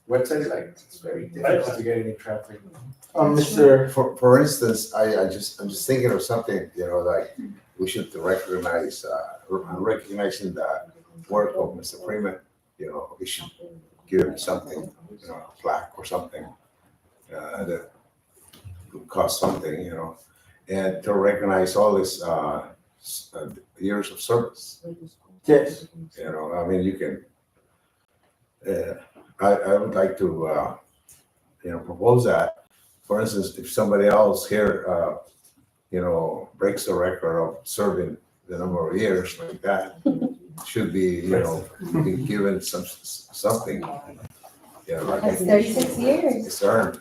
Website, like, it's very difficult to get any traffic. Mr. For instance, I'm just thinking of something, like we should recognize, recognizing the work of Mr. Freeman, we should give him something, a plaque or something, that would cost something, and to recognize all this, years of service. Yes. I mean, you can, I would like to, propose that. For instance, if somebody else here, breaks the record of serving the number of years like that, should be, be given something. Like that's 36 years. it's earned.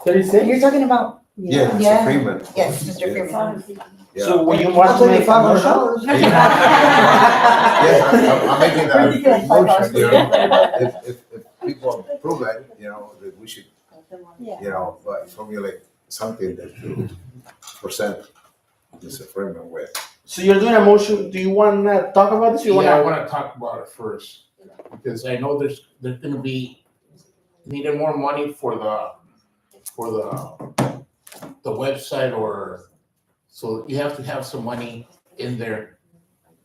36? You're talking about. Yeah, Mr. Freeman. Yes, Mr. Freeman. Yeah. So will you want to make a motion? Yes, I'm making that motion, if people approve it, that we should, but formulate something that to present Mr. Freeman with. So you're doing a motion. Do you want to talk about this? I want to talk about it first, because I know there's gonna be needed more money for the website, or so you have to have some money in there.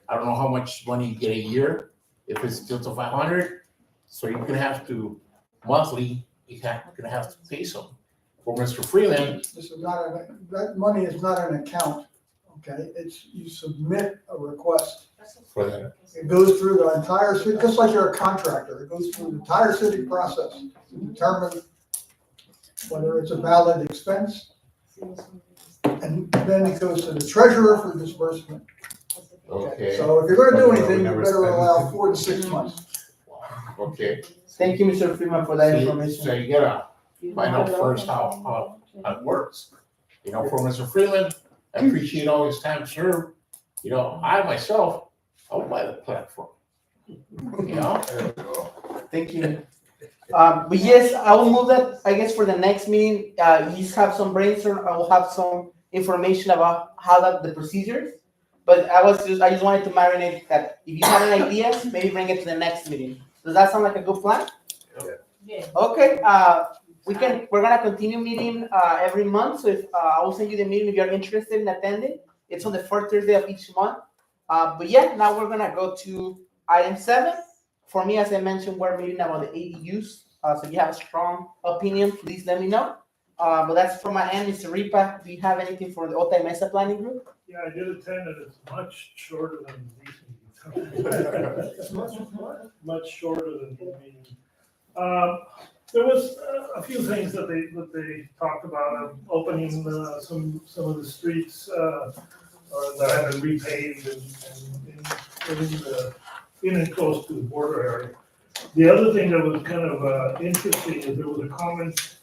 I don't know how much money you get a year, if it's still to 500, so you're gonna have to monthly, gonna have to pay some. For Mr. Freeland, This is not, that money is not an account, okay? You submit a request. for that, It goes through the entire city, just like you're a contractor, it goes through the entire city process to determine whether it's a valid expense. And then it goes to the treasurer for disbursement. okay, So if you're gonna do But we anything, you never better spend allow it. 4 to 6 months. okay. Thank you, Mr. Freeman, for that information. So you gotta find out first how it works. For Mr. Freeland, I appreciate all his time served. I myself, I'll buy the platform. Thank you. But yes, I will move that, I guess, for the next meeting. You just have some brainstorm. I will have some information about how the procedures. But I just wanted to marinate that if you have an idea, maybe bring it to the next meeting. Does that sound like a good plan? Yeah. Okay. We're gonna continue meeting every month. So if I will send you the meeting if you're interested in attending. It's on the fourth Thursday of each month. But yeah, now we're gonna go to item 7. For me, as I mentioned, we're meeting about the ADUs. So if you have a strong opinion, please let me know. But that's from my end, Mr. Ripa. Do you have anything for the Otay Mesa Planning Group? Yeah, I did attend and it's much shorter than these meetings. Much shorter than these meetings. There was a few things that they talked about, opening some of the streets that have been repaved and in and close to the border area. The other thing that was kind of interesting is there was a comment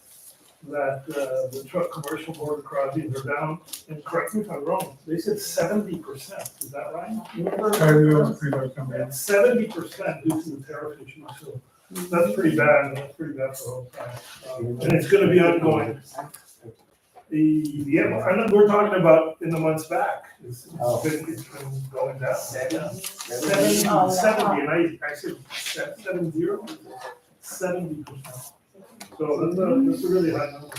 that the truck commercial border crossings are down, and correct me if I'm wrong, they said 70%, is that right? That's 70% due to the tariff issue, so that's pretty bad, for the whole time. And it's gonna be ongoing. I know we're talking about in the months back, it's been going down. 70, and I said 70, 70%. So that's a really high number.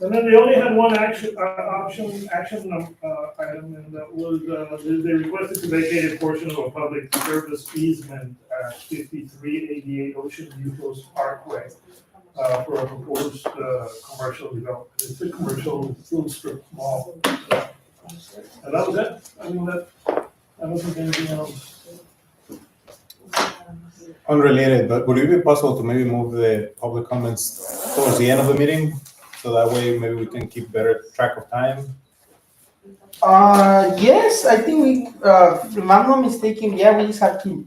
And then they only had one action item, and that was, they requested to vacate a portion of a public service easement at 5388 Ocean View Coast Parkway for a proposed commercial development. It's a commercial food strip mall. And that was it. I mean, I don't think anything else. Unrelated, but would it be possible to maybe move the public comments towards the end of the meeting? So that way maybe we can keep better track of time? Yes, I think we, if I'm not mistaken, yeah, we just have to,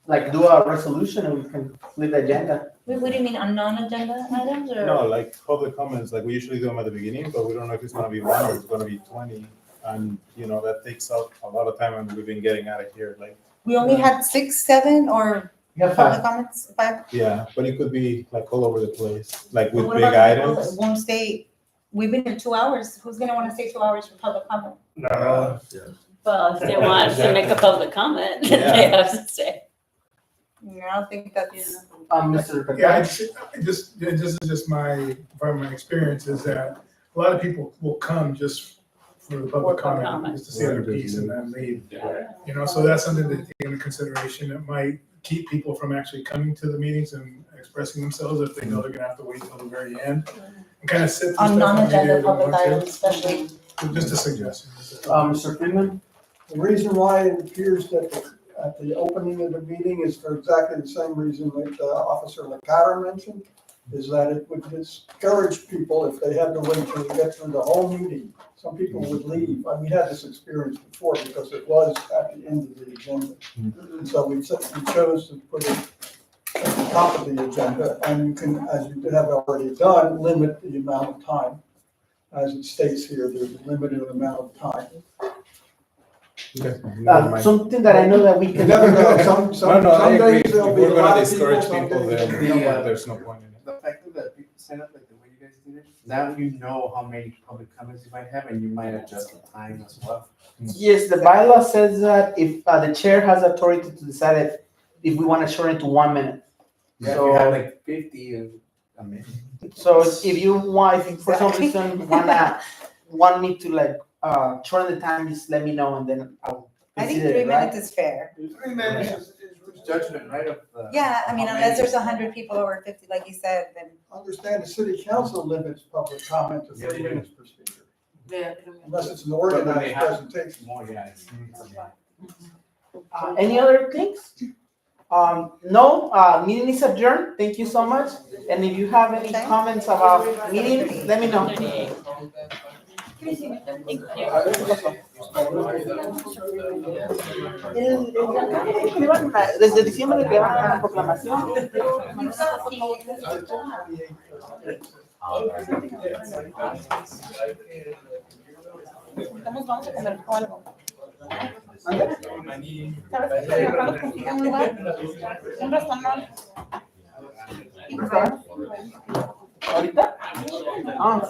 like do a resolution and we can flip the agenda. Wait, what do you mean, on non-agenda items or? No, like public comments, like we usually do them at the beginning, but we don't know if it's gonna be 1 or it's gonna be 20. And, that takes up a lot of time and we've been getting out of here, like. We only had 6, 7, or Yeah, public comments, 5? Yeah, but it could be like all over the place, like with What big about the people items. that won't stay? We've been here 2 hours. Who's gonna wanna stay 2 hours for public comment? No. Well, if they want to make a public comment, then Yeah. they have to say. I don't think that's. Mr. Yeah, this is just from my experience is that a lot of people will come just for the public comment, just to see other piece and then leave. So that's something to take into consideration. It might keep people from actually coming to the meetings and expressing themselves if they know they're gonna have to wait till the very end. And kind of sit. On non-agenda public items especially. Just a suggestion. Mr. Freeman? The reason why it appears that at the opening of the meeting is for exactly the same reason that Officer Lecata mentioned, is that it would discourage people if they had to wait till they get through the whole meeting. Some people would leave. We had this experience before because it was at the end of the agenda. And so we chose to put it at the top of the agenda, and you can, as you have already done, limit the amount of time. As it states here, there's a limited amount of time. Something that I know that we can. You never know. Some I agree. days If there'll be we're a lot gonna of people, discourage some people, days then there's no point in it. The fact that people set up like the way you guys did it, now you know how many public comments you might have and you might adjust the time as well. Yes, the bylaw says that if the chair has authority to decide if we want to shorten it to 1 minute. Yeah, So- if you have like 50 and a minute. So if you for some reason want me to shorten the time, just let me know and then I'll. I think consider 3 it, right? minutes is fair. 3 minutes is judgment, right? Of the. Yeah, I mean, unless there's 100 people over 50, like you said, then. Understand the city council limits public comment to 3 minutes per speaker. Yeah. Unless it's an But when organized they have presentation. more, yeah, it's. Any other things? No, meeting is adjourned. Thank you so much. And if you have any comments about meeting, let me know. Desde diciembre que van a dar la proclamación. Vamos a comer algo. ¿Sabes que acabamos de conseguir un lugar? Un restaurante. ¿Ahorita? Ah.